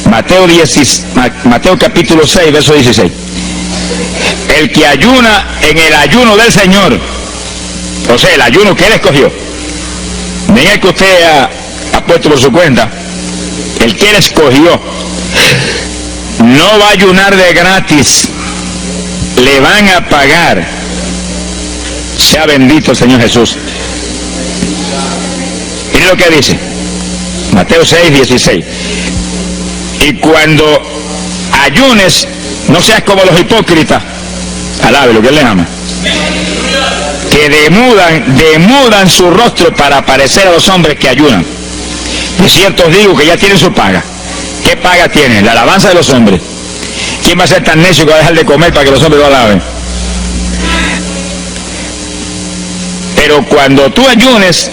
Mateo capítulo 6, verso 16. El que ayuna en el ayuno del Señor, o sea, el ayuno que Él escogió, no es el que usted ha puesto por su cuenta, el que Él escogió, no va a ayunar de gratis, le van a pagar. Sea bendito el Señor Jesús. Miren lo que dice Mateo 6, 16. Y cuando ayunes, no seas como los hipócritas. Alabe lo que Él le ama. Que demudan su rostro para parecer a los hombres que ayunan. De cierto os digo que ya tienen su paga. ¿Qué paga tienen? La alabanza de los hombres. ¿Quién va a ser tan necio que va a dejar de comer para que los hombres lo alaben? Pero cuando tú ayunes,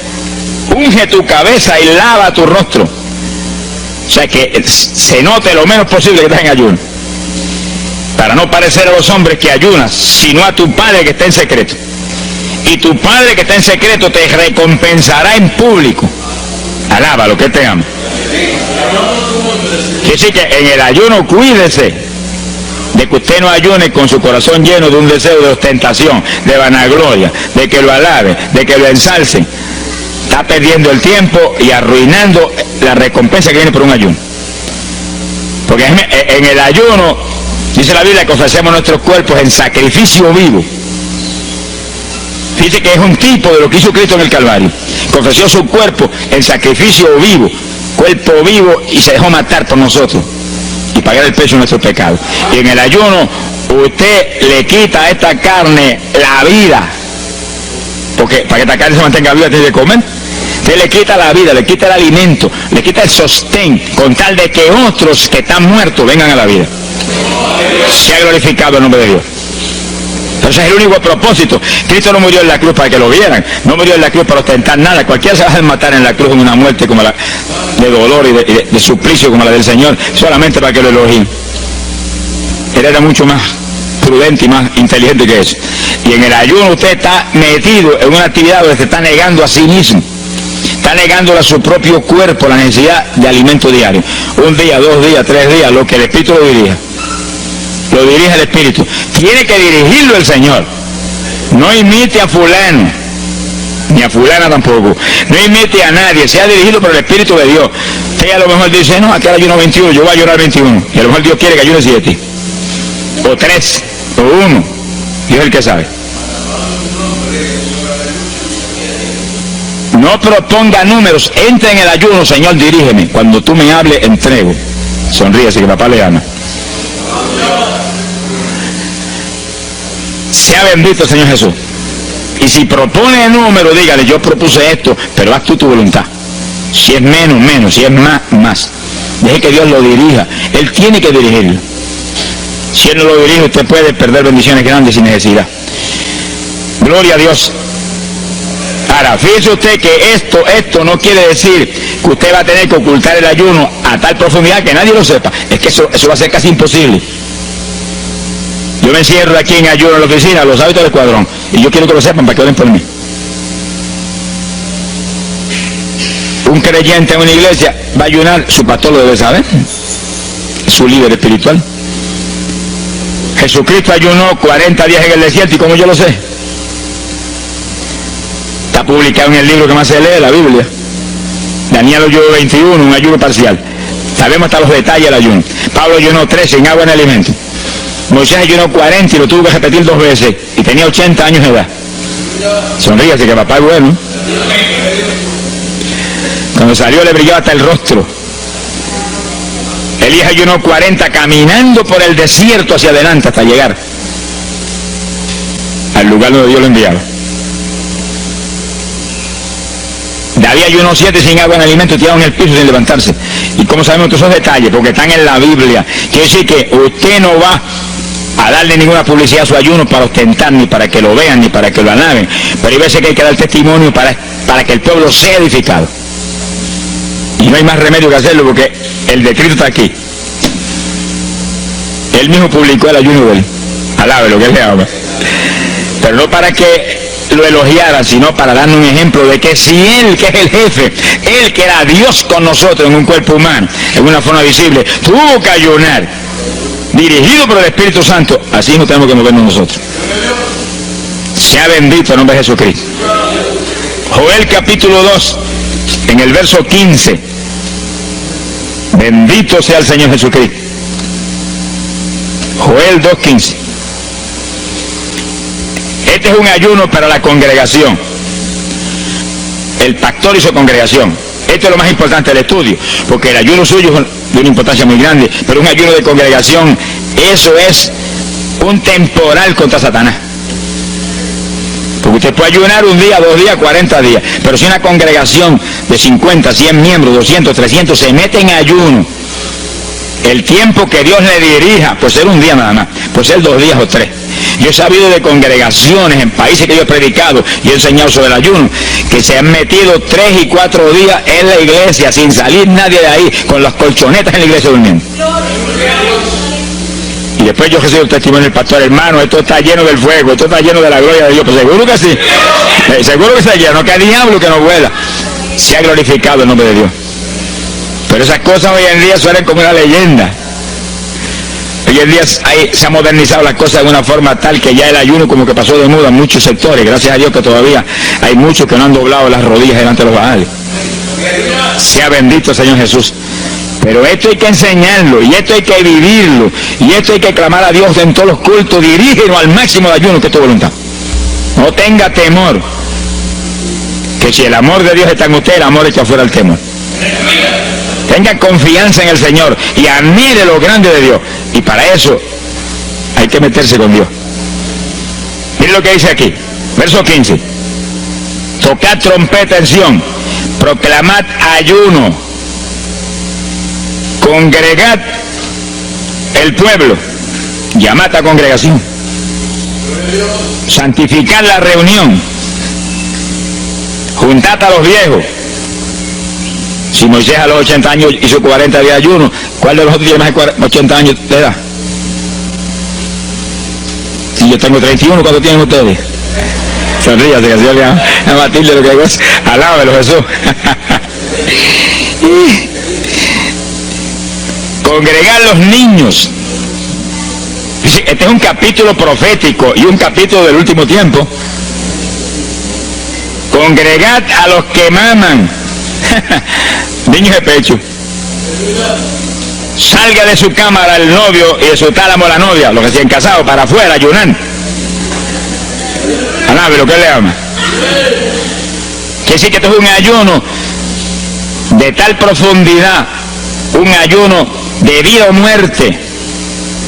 unge tu cabeza y lava tu rostro. O sea, que se note lo menos posible que estás en ayuno, para no parecer a los hombres que ayunas, sino a tu Padre que está en secreto. Y tu Padre que está en secreto te recompensará en público. Alaba lo que Él te ama. Quiere decir que en el ayuno cuídese de que usted no ayune con su corazón lleno de un deseo de ostentación, de vanagloria, de que lo alabe, de que lo ensalcen. Está perdiendo el tiempo y arruinando la recompensa que viene por un ayuno. Porque en el ayuno, dice la Biblia, que ofrecemos nuestros cuerpos en sacrificio vivo. Fíjate que es un tipo de lo que hizo Cristo en el Calvario, que ofreció su cuerpo en sacrificio vivo, cuerpo vivo, y se dejó matar por nosotros y pagar el precio de nuestros pecados. Y en el ayuno usted le quita a esta carne la vida, porque para que esta carne se mantenga viva tiene que comer. Usted le quita la vida, le quita el alimento, le quita el sostén, con tal de que otros que están muertos vengan a la vida. Se ha glorificado el nombre de Dios. Entonces es el único propósito. Cristo no murió en la cruz para que lo vieran, no murió en la cruz para ostentar nada. Cualquiera se va a matar en la cruz en una muerte como la de dolor y de suplicio como la del Señor, solamente para que lo elogien. Él era mucho más prudente y más inteligente que eso. Y en el ayuno usted está metido en una actividad donde se está negando a sí mismo. Está negándole a su propio cuerpo la necesidad de alimento diario. Un día, 2 días, 3 días, lo que el Espíritu lo dirija. Lo dirige el Espíritu. Tiene que dirigirlo el Señor. No imite a fulano, ni a fulana tampoco. No imite a nadie, sea dirigido por el Espíritu de Dios. Usted a lo mejor dice, no, aquel ayuno 21, yo voy a ayunar 21. Y a lo mejor Dios quiere que ayune 7. O 3, o 1. Dios es el que sabe. No proponga números, entre en el ayuno, Señor, dirígeme. Cuando tú me hables, entrego. Sonríe, así que papá le ama. Sea bendito, Señor Jesús. Y si propone número, dígale, yo propuse esto, pero haz tú tu voluntad. Si es menos, menos, si es más, más. Deje que Dios lo dirija. Él tiene que dirigirlo. Si Él no lo dirige, usted puede perder bendiciones grandes sin necesidad. Gloria a Dios. Ahora, fíjese usted que esto no quiere decir que usted va a tener que ocultar el ayuno a tal profundidad que nadie lo sepa. Es que eso va a ser casi imposible. Yo me encierro aquí en ayuno en la oficina, los hábitos del escuadrón, y yo quiero que lo sepan para que oren por mí. Un creyente en una iglesia va a ayunar, su pastor lo debe saber, su líder espiritual. Jesucristo ayunó 40 días en el desierto, ¿y cómo yo lo sé? Está publicado en el libro que más se lee, la Biblia. Daniel ayunó 21, un ayuno parcial. Sabemos hasta los detalles del ayuno. Pablo ayunó 3 sin agua en alimento. Moisés ayunó 40 y lo tuvo que repetir 2 veces. Y tenía 80 años de edad. Sonríase que papá es bueno. Cuando salió le brillaba hasta el rostro. Elías ayunó 40 caminando por el desierto hacia adelante hasta llegar al lugar donde Dios lo enviaba. David ayunó 7 sin agua en alimento, tirado en el piso sin levantarse. ¿Y cómo sabemos todos esos detalles? Porque están en la Biblia. Quiere decir que usted no va a darle ninguna publicidad a su ayuno para ostentar, ni para que lo vean, ni para que lo alaben. Pero hay veces que hay que dar testimonio para que el pueblo sea edificado. Y no hay más remedio que hacerlo porque el decreto está aquí. Él mismo publicó el ayuno de él. Alabe lo que él le ama. Pero no para que lo elogiaran, sino para darnos un ejemplo de que si Él, que es el jefe, Él que era Dios con nosotros en un cuerpo humano, en una forma visible, tuvo que ayunar, dirigido por el Espíritu Santo, así no tenemos que movernos nosotros. Sea bendito el nombre de Jesucristo. Joel capítulo 2, en el verso 15. Bendito sea el Señor Jesucristo. Joel 2:15. Este es un ayuno para la congregación. El pastor y su congregación. Esto es lo más importante del estudio, porque el ayuno suyo es de una importancia muy grande, pero un ayuno de congregación, eso es un temporal contra Satanás. Porque usted puede ayunar un día, 2 días, 40 días, pero si una congregación de 50, 100 miembros, 200, 300 se mete en ayuno, el tiempo que Dios le dirija, puede ser un día nada más, puede ser 2 días o 3. Yo he sabido de congregaciones en países que yo he predicado y he enseñado sobre el ayuno, que se han metido 3 y 4 días en la iglesia sin salir nadie de ahí, con las colchonetas en la iglesia durmiendo. Y después yo recibo el testimonio del pastor, hermano, esto está lleno del fuego, esto está lleno de la gloria de Dios. Pues seguro que sí, seguro que está lleno, que hay diablo que no vuela. Se ha glorificado el nombre de Dios. Pero esas cosas hoy en día suenan como una leyenda. Hoy en día se ha modernizado las cosas de una forma tal que ya el ayuno como que pasó de moda en muchos sectores. Gracias a Dios que todavía hay muchos que no han doblado las rodillas delante de los baales. Sea bendito el Señor Jesús. Pero esto hay que enseñarlo, y esto hay que vivirlo, y esto hay que clamar a Dios en todos los cultos. Dirígenos al máximo de ayuno, que es tu voluntad. No tenga temor, que si el amor de Dios está en usted, el amor echa fuera el temor. Tenga confianza en el Señor y admire lo grande de Dios. Y para eso hay que meterse con Dios. Miren lo que dice aquí, verso 15. Tocad trompeta en Sión, proclamad ayuno, congregad el pueblo, llamad a congregación, santificad la reunión, juntad a los viejos. Si Moisés a los 80 años hizo 40 días de ayuno, ¿cuál de los otros tiene más de 80 años de edad? Si yo tengo 31, ¿cuánto tienen ustedes? Sonríase, que Dios le a Matilde lo que goza. Alábelo, Jesús. Congregar los niños. Este es un capítulo profético y un capítulo del último tiempo. Congregad a los que maman. Niños de pecho. Salga de su cámara el novio y de su tálamo la novia, los recién casados, para afuera, ayunar. Alabe lo que él le ama. Quiere decir que esto es un ayuno de tal profundidad, un ayuno de vida o muerte.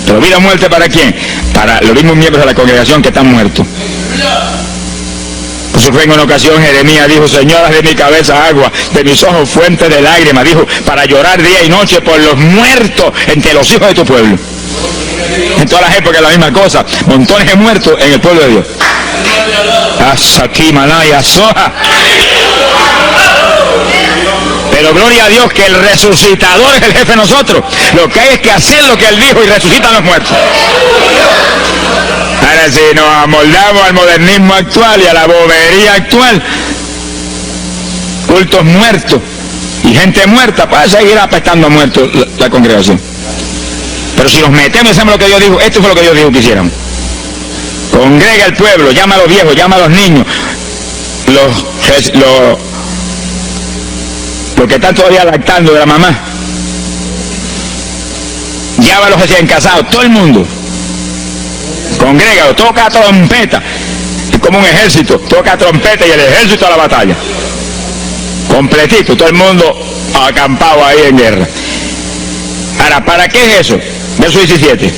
¿Pero vida o muerte para quién? Para los mismos miembros de la congregación que están muertos. Por eso fue en una ocasión Jeremías dijo: Señor, haz de mi cabeza agua, de mis ojos fuente de lágrimas. Dijo: para llorar día y noche por los muertos entre los hijos de tu pueblo. En todas las épocas la misma cosa, montones de muertos en el pueblo de Dios. Pero gloria a Dios que el resucitador es el jefe de nosotros. Lo que hay es que hacer lo que él dijo y resucitan los muertos. Ahora, si nos amoldamos al modernismo actual y a la bobería actual, cultos muertos y gente muerta, puede seguir apestando a muertos la congregación. Pero si nos metemos y hacemos lo que Dios dijo, esto fue lo que Dios dijo que hiciéramos. Congrega al pueblo, llama a los viejos, llama a los niños, los que están todavía lactando de la mamá, llama a los recién casados, todo el mundo. Congrégalo, toca trompeta. Es como un ejército, toca trompeta y el ejército a la batalla. Completito, todo el mundo acampado ahí en guerra. Ahora, ¿para qué es eso? Verso 17.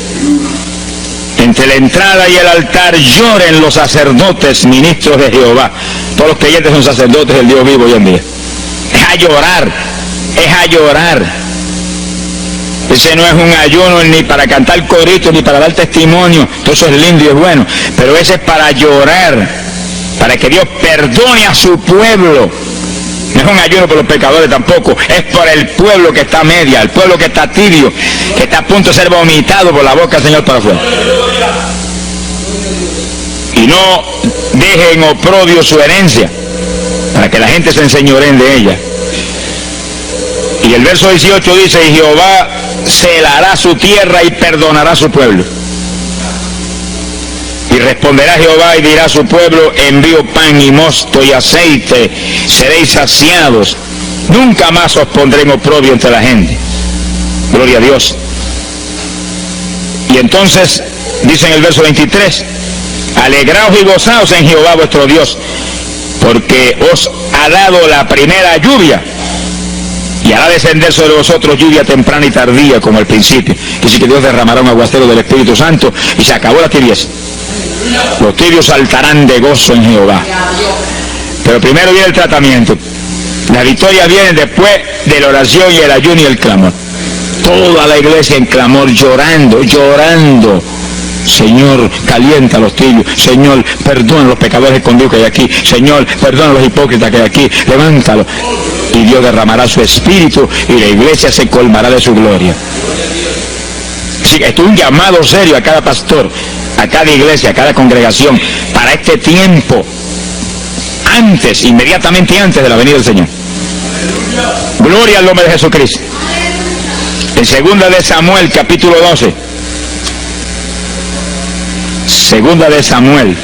Entre la entrada y el altar lloren los sacerdotes, ministros de Jehová. Todos los creyentes son sacerdotes del Dios vivo hoy en día. Es a llorar, es a llorar. Ese no es un ayuno ni para cantar coritos, ni para dar testimonio. Todo eso es lindo y es bueno. Pero ese es para llorar, para que Dios perdone a su pueblo. No es un ayuno por los pecadores tampoco. Es por el pueblo que está a media, el pueblo que está tibio, que está a punto de ser vomitado por la boca del Señor para afuera. Y no dejen oprobio su herencia, para que la gente se enseñoreen de ella. Y el verso 18 dice: y Jehová celará su tierra y perdonará a su pueblo. Y responderá Jehová y dirá a su pueblo: envío pan y mosto y aceite, seréis saciados. Nunca más os pondré en oprobio entre la gente. Gloria a Dios. Y entonces dice en el verso 23: alegraos y gozaos en Jehová vuestro Dios, porque os ha dado la primera lluvia, y hará descender sobre vosotros lluvia temprana y tardía como al principio. Que sí, que Dios derramará un aguacero del Espíritu Santo y se acabó la tibieza. Los tibios saltarán de gozo en Jehová. Pero primero viene el tratamiento. Las victorias vienen después de la oración y el ayuno y el clamor. Toda la iglesia en clamor, llorando, llorando. Señor, calienta a los tibios. Señor, perdona a los pecadores escondidos que hay aquí. Señor, perdona a los hipócritas que hay aquí. Levántalos. Y Dios derramará su espíritu y la iglesia se colmará de su gloria. Sí, esto es un llamado serio a cada pastor, a cada iglesia, a cada congregación, para este tiempo, antes, inmediatamente antes de la venida del Señor. Gloria al nombre de Jesucristo. En 2 de Samuel, capítulo 12. 2 de Samuel,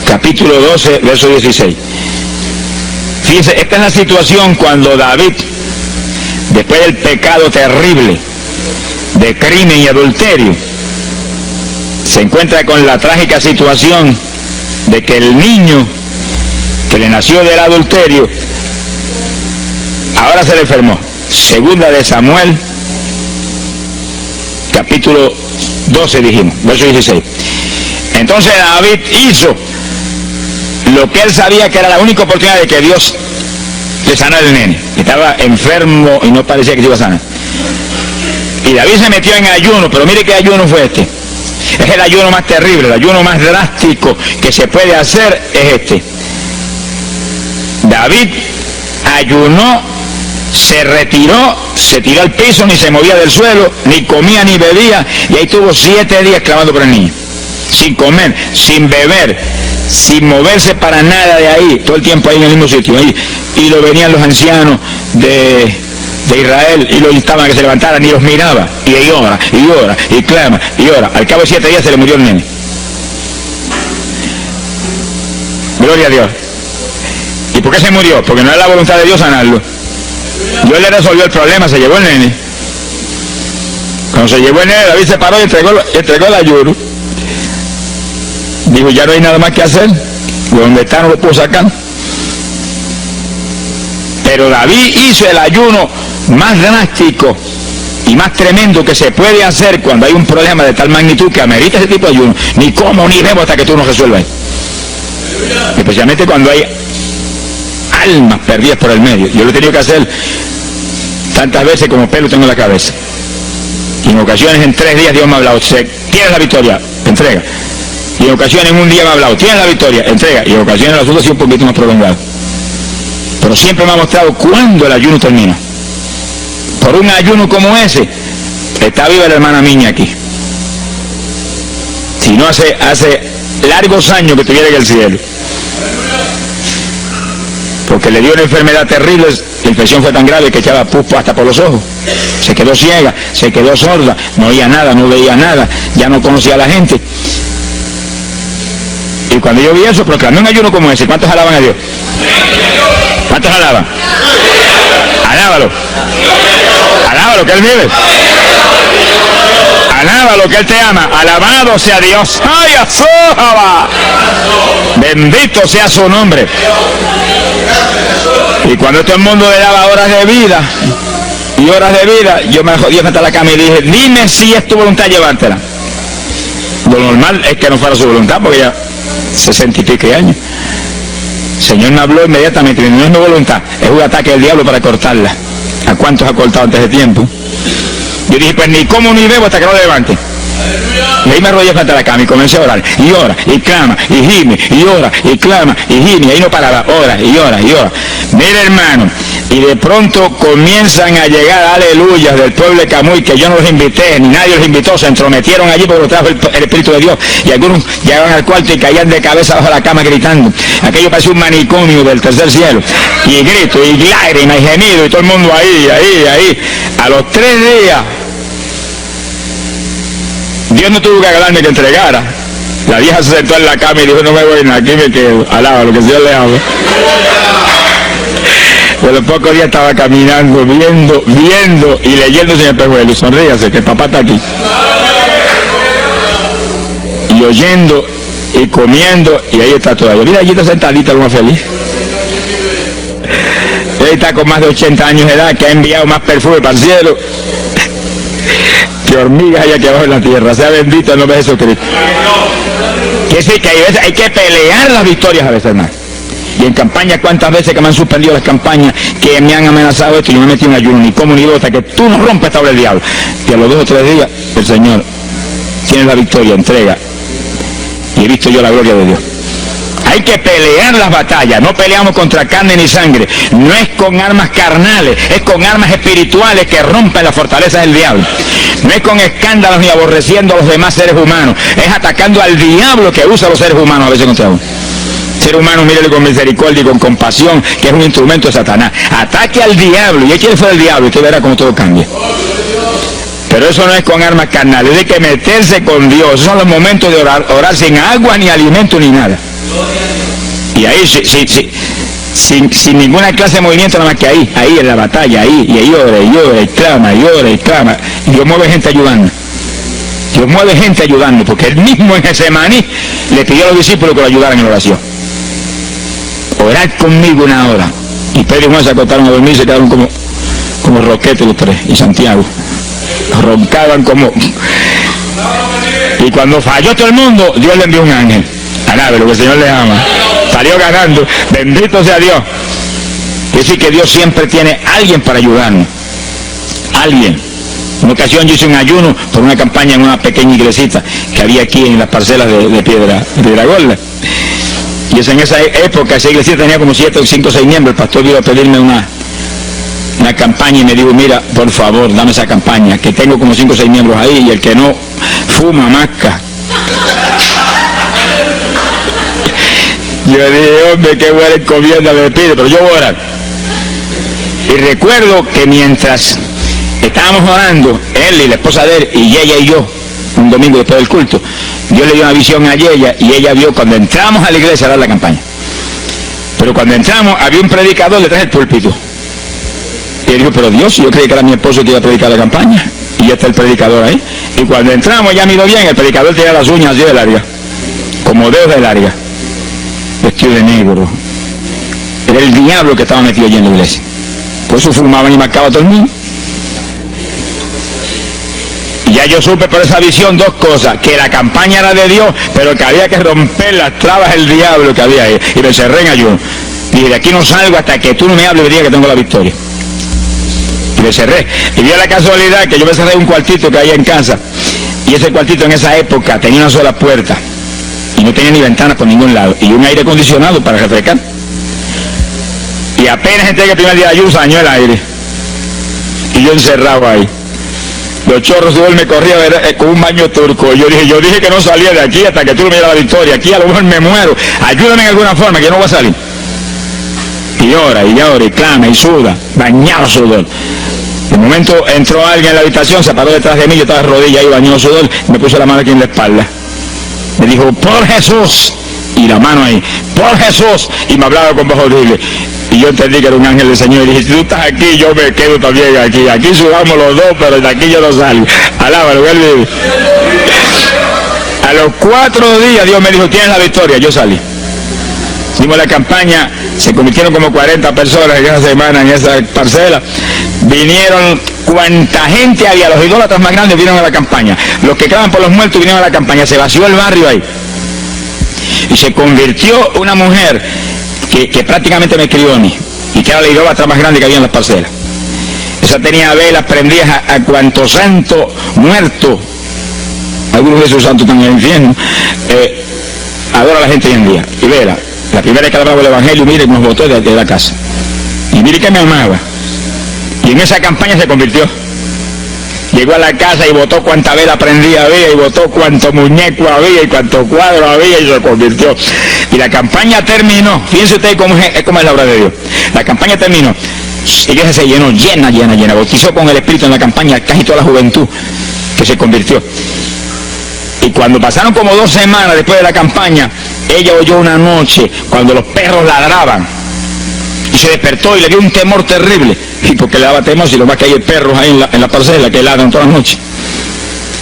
capítulo 12, verso 16. Fíjense, esta es la situación cuando David, después del pecado terrible de crimen y adulterio, se encuentra con la trágica situación de que el niño que le nació del adulterio ahora se le enfermó. 2 de Samuel, capítulo 12 dijimos, verso 16. Entonces David hizo lo que él sabía que era la única oportunidad de que Dios le sanara al nene. Estaba enfermo y no parecía que se iba a sanar. Y David se metió en ayuno, pero mire qué ayuno fue este. Es el ayuno más terrible, el ayuno más drástico que se puede hacer es este. David ayunó se retiró, se tiró al piso, ni se movía del suelo, ni comía ni bebía, y ahí tuvo 7 días clamando por el niño, sin comer, sin beber, sin moverse para nada de ahí, todo el tiempo ahí en el mismo sitio, ahí. Y lo venían los ancianos de Israel y lo instaban a que se levantaran, y los miraba, y ora, y ora, y clama, y ora. Al cabo de 7 días se le murió el nene. Gloria a Dios. ¿Y por qué se murió? Porque no es la voluntad de Dios sanarlo. Dios le resolvió el problema, se llevó el nene. Cuando se llevó el nene, David se paró y entregó el ayuno. Dijo, ya no hay nada más que hacer, de donde está no lo puedo sacar. Pero David hizo el ayuno más drástico y más tremendo que se puede hacer cuando hay un problema de tal magnitud que amerita ese tipo de ayuno. Ni como ni bebo hasta que tú no resuelvas. Especialmente cuando hay almas perdidas por el medio. Yo lo he tenido que hacer tantas veces como pelo tengo en la cabeza. Y en ocasiones en 3 días Dios me ha hablado, tienes la victoria, entrega. Y en ocasiones en un día me ha hablado, tienes la victoria, entrega. Y en ocasiones el asunto ha sido un poquito más prolongado. Pero siempre me ha mostrado cuándo el ayuno termina. Por un ayuno como ese, está viva la hermana Miña aquí. Si no, hace largos años que estuviera en el cielo. Porque le dio una enfermedad terrible, la infección fue tan grave que echaba pupo hasta por los ojos. Se quedó ciega, se quedó sorda, no oía nada, no veía nada, ya no conocía a la gente. Y cuando yo vi eso, proclamé un ayuno como ese. ¿Cuántos alaban a Dios? ¿Cuántos alaban? Alábalo. Alábalo, que Él vive. Alábalo, que Él te ama. Alabado sea Dios. ¡Ay, azójaba! Bendito sea su nombre. Y cuando todo el mundo le daba horas de vida y horas de vida, yo me jodí hasta la cama y dije, dime si es tu voluntad llevártela. Lo normal es que no fuera su voluntad, porque ya 60 y pico años. El Señor me habló inmediatamente, no es mi voluntad, es un ataque del diablo para cortarla. ¿A cuántos ha cortado antes de tiempo? Yo dije, pues ni como ni bebo hasta que no lo levante. Y ahí me arrodillé frente a la cama y comencé a orar, y ora, y clama, y gime, y ora, y clama, y gime, y ahí no paraba, ora, y ora, y ora. Mira, hermano, y de pronto comienzan a llegar aleluyas del pueblo de Camuy, que yo no los invité, ni nadie los invitó, se entrometieron allí porque lo trajo el Espíritu de Dios, y algunos llegaban al cuarto y caían de cabeza bajo la cama gritando. Aquello parecía un manicomio del tercer cielo, y grito, y lágrimas, y gemido, y todo el mundo ahí. A los 3 días, Dios no tuvo que agarrarme que entregara. La vieja se sentó en la cama y dijo, no me voy, aquí me quedo. Alaba lo que Dios le ama. Por los pocos días estaba caminando, viendo y leyéndose en el espejuelo. Sonríase, que el papá está aquí. Y oyendo y comiendo, y ahí está todavía. Mira, allí está sentadita, lo más feliz. Él está con más de 80 años de edad, que ha enviado más perfume para el cielo que hormigas hay aquí abajo en la tierra. Sea bendito el nombre de Jesucristo. Que sí, que hay que pelear las victorias a veces, hermano. Y en campaña, cuántas veces que me han suspendido las campañas, que me han amenazado esto, y yo me metí en ayuno, ni como ni bebo, hasta que tú no rompes esta obra del diablo. Que a los 2 o 3 días, el Señor tiene la victoria, entrega. Y he visto yo la gloria de Dios. Hay que pelear las batallas, no peleamos contra carne ni sangre, no es con armas carnales, es con armas espirituales que rompen las fortalezas del diablo. No es con escándalos ni aborreciendo a los demás seres humanos, es atacando al diablo que usa a los seres humanos a veces contra uno. Ser humano, mírele con misericordia y con compasión, que es un instrumento de Satanás. Ataque al diablo y échale fuera el diablo y usted verá cómo todo cambia. Pero eso no es con armas carnales, es de que meterse con Dios. Esos son los momentos de orar sin agua, ni alimento, ni nada. Y ahí, sin ninguna clase de movimiento, nada más que ahí en la batalla, y ahí ora, y clama, y Dios mueve gente ayudando. Dios mueve gente ayudando, porque él mismo en Getsemaní le pidió a los discípulos que lo ayudaran en oración. Orad conmigo 1 hora. Y Pedro y Juan se acostaron a dormir y se quedaron como roquetes los 3, y Santiago. Roncaban como... Y cuando falló todo el mundo, Dios le envió un ángel. Alabe lo que el Señor le ama. Salió ganando. Bendito sea Dios. Es decir, que Dios siempre tiene alguien para ayudarnos. Alguien. En una ocasión yo hice un ayuno por una campaña en una pequeña iglesita que había aquí en las parcelas de Piedra Gorda. Y en esa época esa iglesia tenía como 7, 5 o 6 miembros. El pastor vino a pedirme una campaña y me dijo, mira, por favor, dame esa campaña, que tengo como 5 o 6 miembros ahí y el que no fuma, masca. Yo dije, hombre, qué buena encomienda me pide, pero yo voy a orar. Y recuerdo que mientras estábamos orando, él y la esposa de él, y ella y yo, un domingo después del culto, Dios le dio una visión a ella y ella vio cuando entramos a la iglesia a dar la campaña. Pero cuando entramos había un predicador detrás del púlpito. Y él dijo, pero Dios, yo creí que era mi esposo que iba a predicar la campaña. Y ya está el predicador ahí. Y cuando entramos, ya miró bien, el predicador tenía las uñas así de larga, como dedos de larga, vestido de negro. Era el diablo que estaba metido allí en la iglesia. Por eso fumaban y marcaban a todo el mundo. Y ya yo supe por esa visión 2 cosas, que la campaña era de Dios, pero que había que romper las trabas del diablo que había ahí. Y me encerré en ayuno. Dije, de aquí no salgo hasta que tú no me hables y me digas que tengo la victoria. Y me cerré. Y vi la casualidad que yo me cerré en un cuartito que había en casa. Y ese cuartito en esa época tenía una sola puerta. Y no tenía ni ventanas por ningún lado. Y un aire acondicionado para refrescar. Y apenas entré el primer día de ayuno, se dañó el aire. Y yo encerrado ahí. Los chorros de él me corrían con un baño turco. Yo dije que no salía de aquí hasta que tú me dieras la victoria. Aquí a lo mejor me muero. Ayúdame en alguna forma, que yo no voy a salir. Y llora, y clama, y suda, bañado sudor. De momento entró alguien en la habitación, se paró detrás de mí, yo estaba de rodillas ahí, bañado sudor, me puso la mano aquí en la espalda. Me dijo, por Jesús, y la mano ahí, por Jesús, y me hablaba con voz horrible. Y yo entendí que era un ángel del Señor, y dije, si tú estás aquí, yo me quedo también aquí. Aquí sudamos los dos, pero de aquí yo no salgo. Alábalo, él vive. A los 4 días Dios me dijo, tienes la victoria, yo salí. Hicimos la campaña, se convirtieron como 40 personas en esa semana en esa parcela. Vinieron cuanta gente había, los idólatras más grandes vinieron a la campaña. Los que claman por los muertos vinieron a la campaña, se vació el barrio ahí. Y se convirtió una mujer que prácticamente me crió a mí, y que era la idólatra más grande que había en las parcelas. Esa tenía velas prendidas a cuanto santo muerto, algunos de esos santos están en el infierno, adora a la gente hoy en día. Y vela, la primera vez que hablaba el evangelio, mire, nos botó de la casa. Y mire que me amaba. Y en esa campaña se convirtió. Llegó a la casa y botó cuanta vela prendida había, y botó cuanto muñeco había, y cuanto cuadro había, y se convirtió. Y la campaña terminó. Fíjense ustedes cómo es la obra de Dios. La campaña terminó. La iglesia se llenó, llena. Bautizó con el Espíritu en la campaña casi toda la juventud que se convirtió. Y cuando pasaron como 2 semanas después de la campaña, ella oyó una noche cuando los perros ladraban. Y se despertó y le dio un temor terrible. Y porque le daba temor, si lo más que hay perros ahí en la parcela que ladran toda la noche.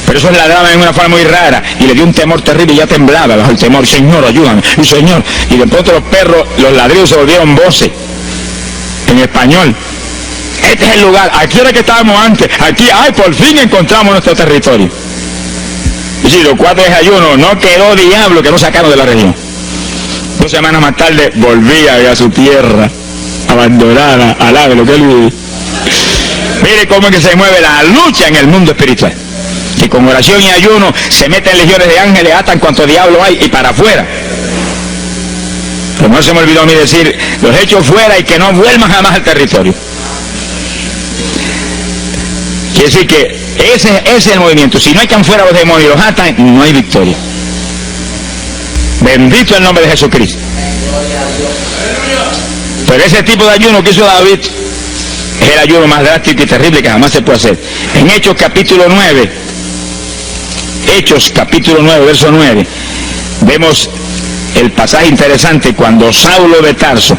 Pero esos ladraban en una forma muy rara. Y le dio un temor terrible y ya temblaba bajo el temor. Señor, ayúdame. Y Señor. Y de pronto los perros, los ladridos se volvieron voces. En español. Este es el lugar. Aquí era que estábamos antes. Aquí, ay, por fin encontramos nuestro territorio. Y si los 4 días de ayuno, no quedó diablo que no sacaron de la región. 2 semanas más tarde volvía a su tierra abandonada, alabe lo que él vive. Mire cómo es que se mueve la lucha en el mundo espiritual. Que con oración y ayuno se meten legiones de ángeles, atan cuanto diablo hay y para afuera. Como no se me olvidó a mí decir, los echo fuera y que no vuelvan jamás al territorio. Quiere decir que ese es el movimiento. Si no echan fuera los demonios y los atan, no hay victoria. Bendito el nombre de Jesucristo. Pero ese tipo de ayuno que hizo David es el ayuno más drástico y terrible que jamás se puede hacer. En Hechos capítulo 9, verso 9, vemos el pasaje interesante cuando Saulo de Tarso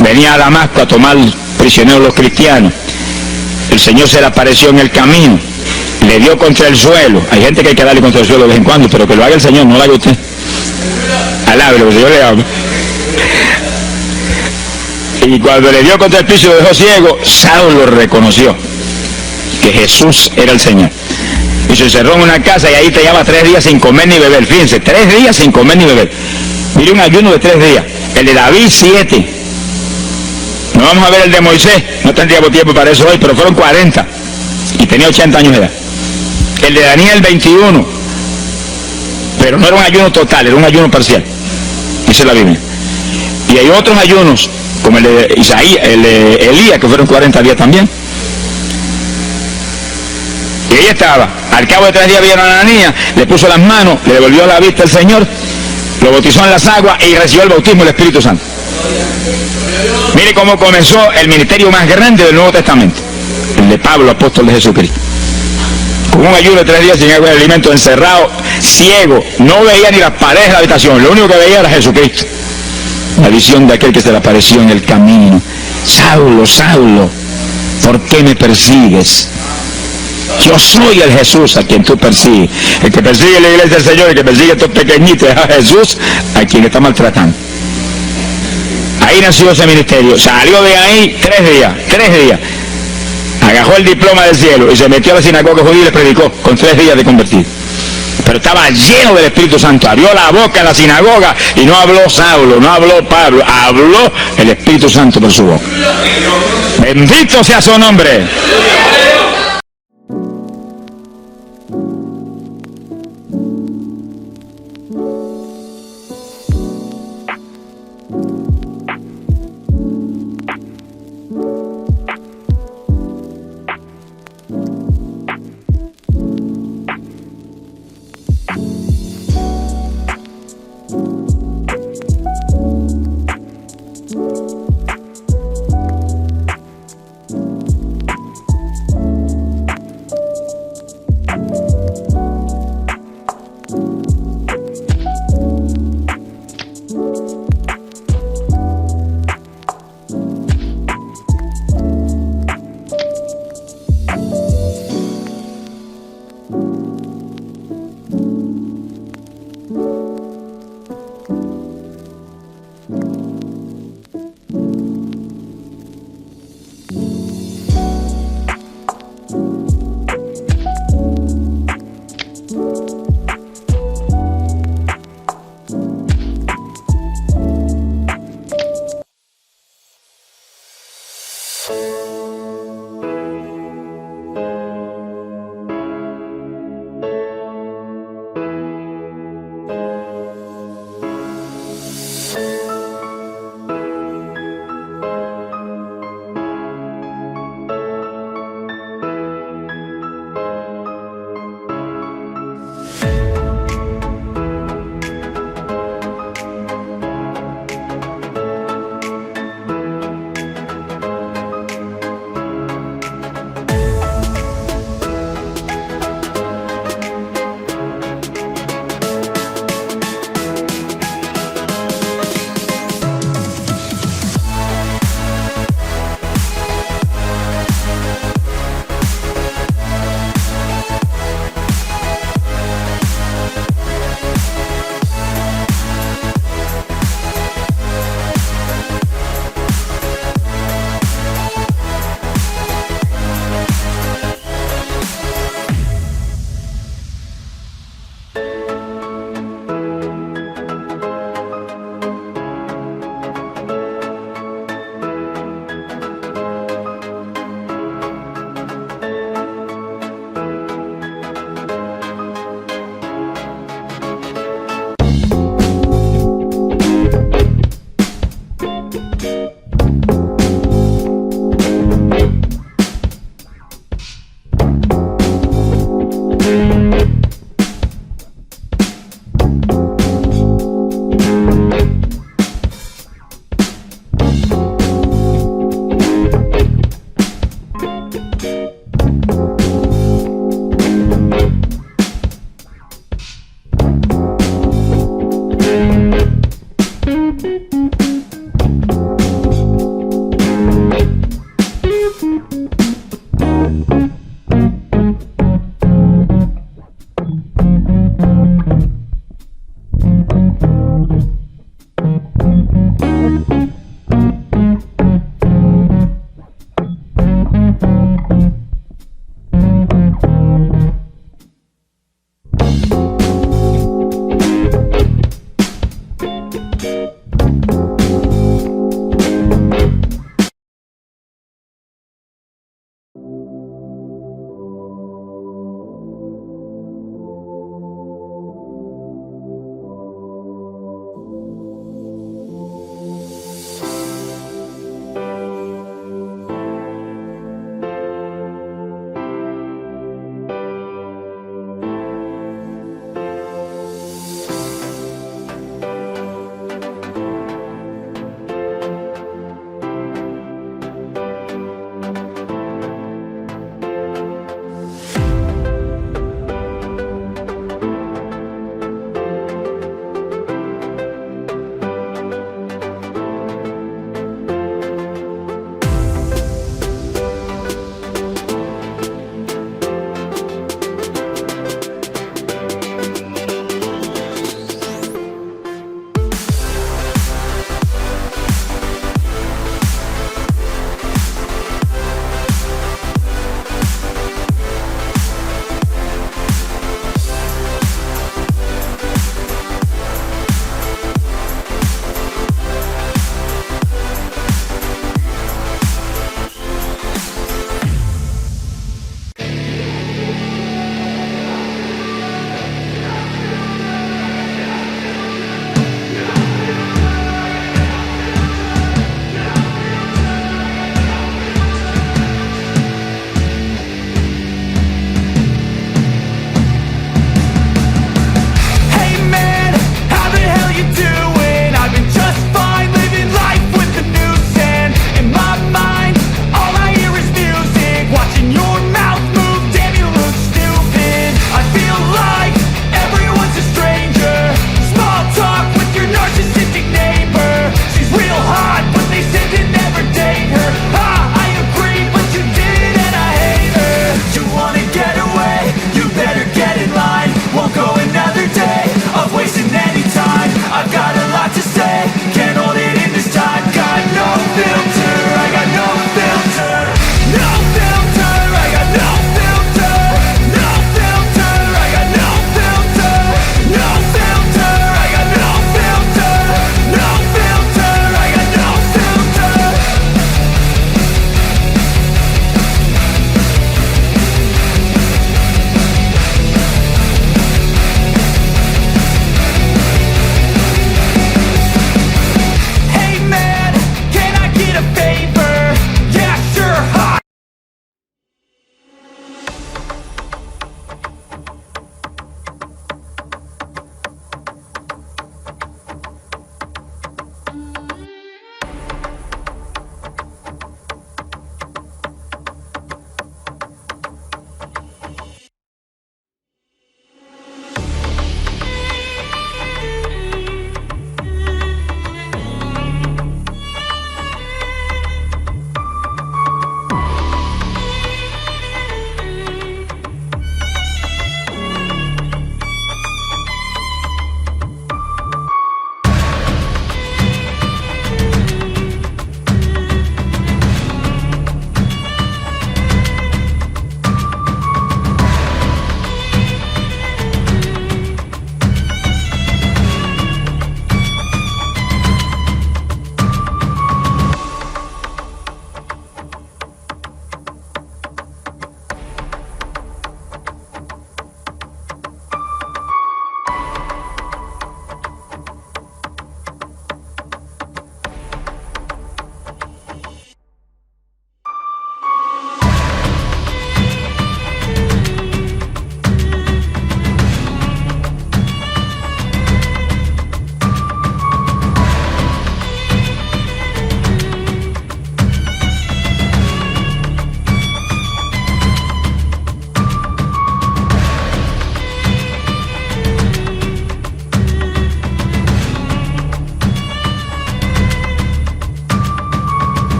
venía a Damasco a tomar prisioneros los cristianos. El Señor se le apareció en el camino, le dio contra el suelo. Hay gente que hay que darle contra el suelo de vez en cuando, pero que lo haga el Señor, no lo haga usted. Alábelo, que el Señor le ama. Y cuando le dio contra el piso y lo dejó ciego, Saulo reconoció que Jesús era el Señor. Y se encerró en una casa y ahí te lleva 3 días sin comer ni beber. Fíjense, 3 días sin comer ni beber. Mire, un ayuno de 3 días. El de David, 7. No vamos a ver el de Moisés, no tendríamos tiempo para eso hoy, pero fueron 40. Y tenía 80 años de edad. El de Daniel, 21. Pero no era un ayuno total, era un ayuno parcial. Dice la Biblia. Y hay otros ayunos como el de Isaías, el de Elías, que fueron 40 días también. Y ahí estaba. Al cabo de 3 días vieron a Ananías, le puso las manos, le devolvió la vista al Señor, lo bautizó en las aguas y recibió el bautismo del Espíritu Santo. Mire cómo comenzó el ministerio más grande del Nuevo Testamento, el de Pablo, apóstol de Jesucristo. Con un ayuno de 3 días sin agua y alimento, encerrado, ciego, no veía ni las paredes de la habitación, lo único que veía era Jesucristo. La visión de aquel que se le apareció en el camino. Saulo, Saulo, ¿por qué me persigues? Yo soy el Jesús a quien tú persigues. El que persigue la iglesia del Señor, el que persigue a estos pequeñitos, es a Jesús a quien está maltratando. Ahí nació ese ministerio. Salió de ahí 3 días. Agarró el diploma del cielo y se metió a la sinagoga judía y le predicó con 3 días de convertido. Pero estaba lleno del Espíritu Santo. Abrió la boca en la sinagoga y no habló Saulo, no habló Pablo, habló el Espíritu Santo por su boca. Bendito sea su nombre.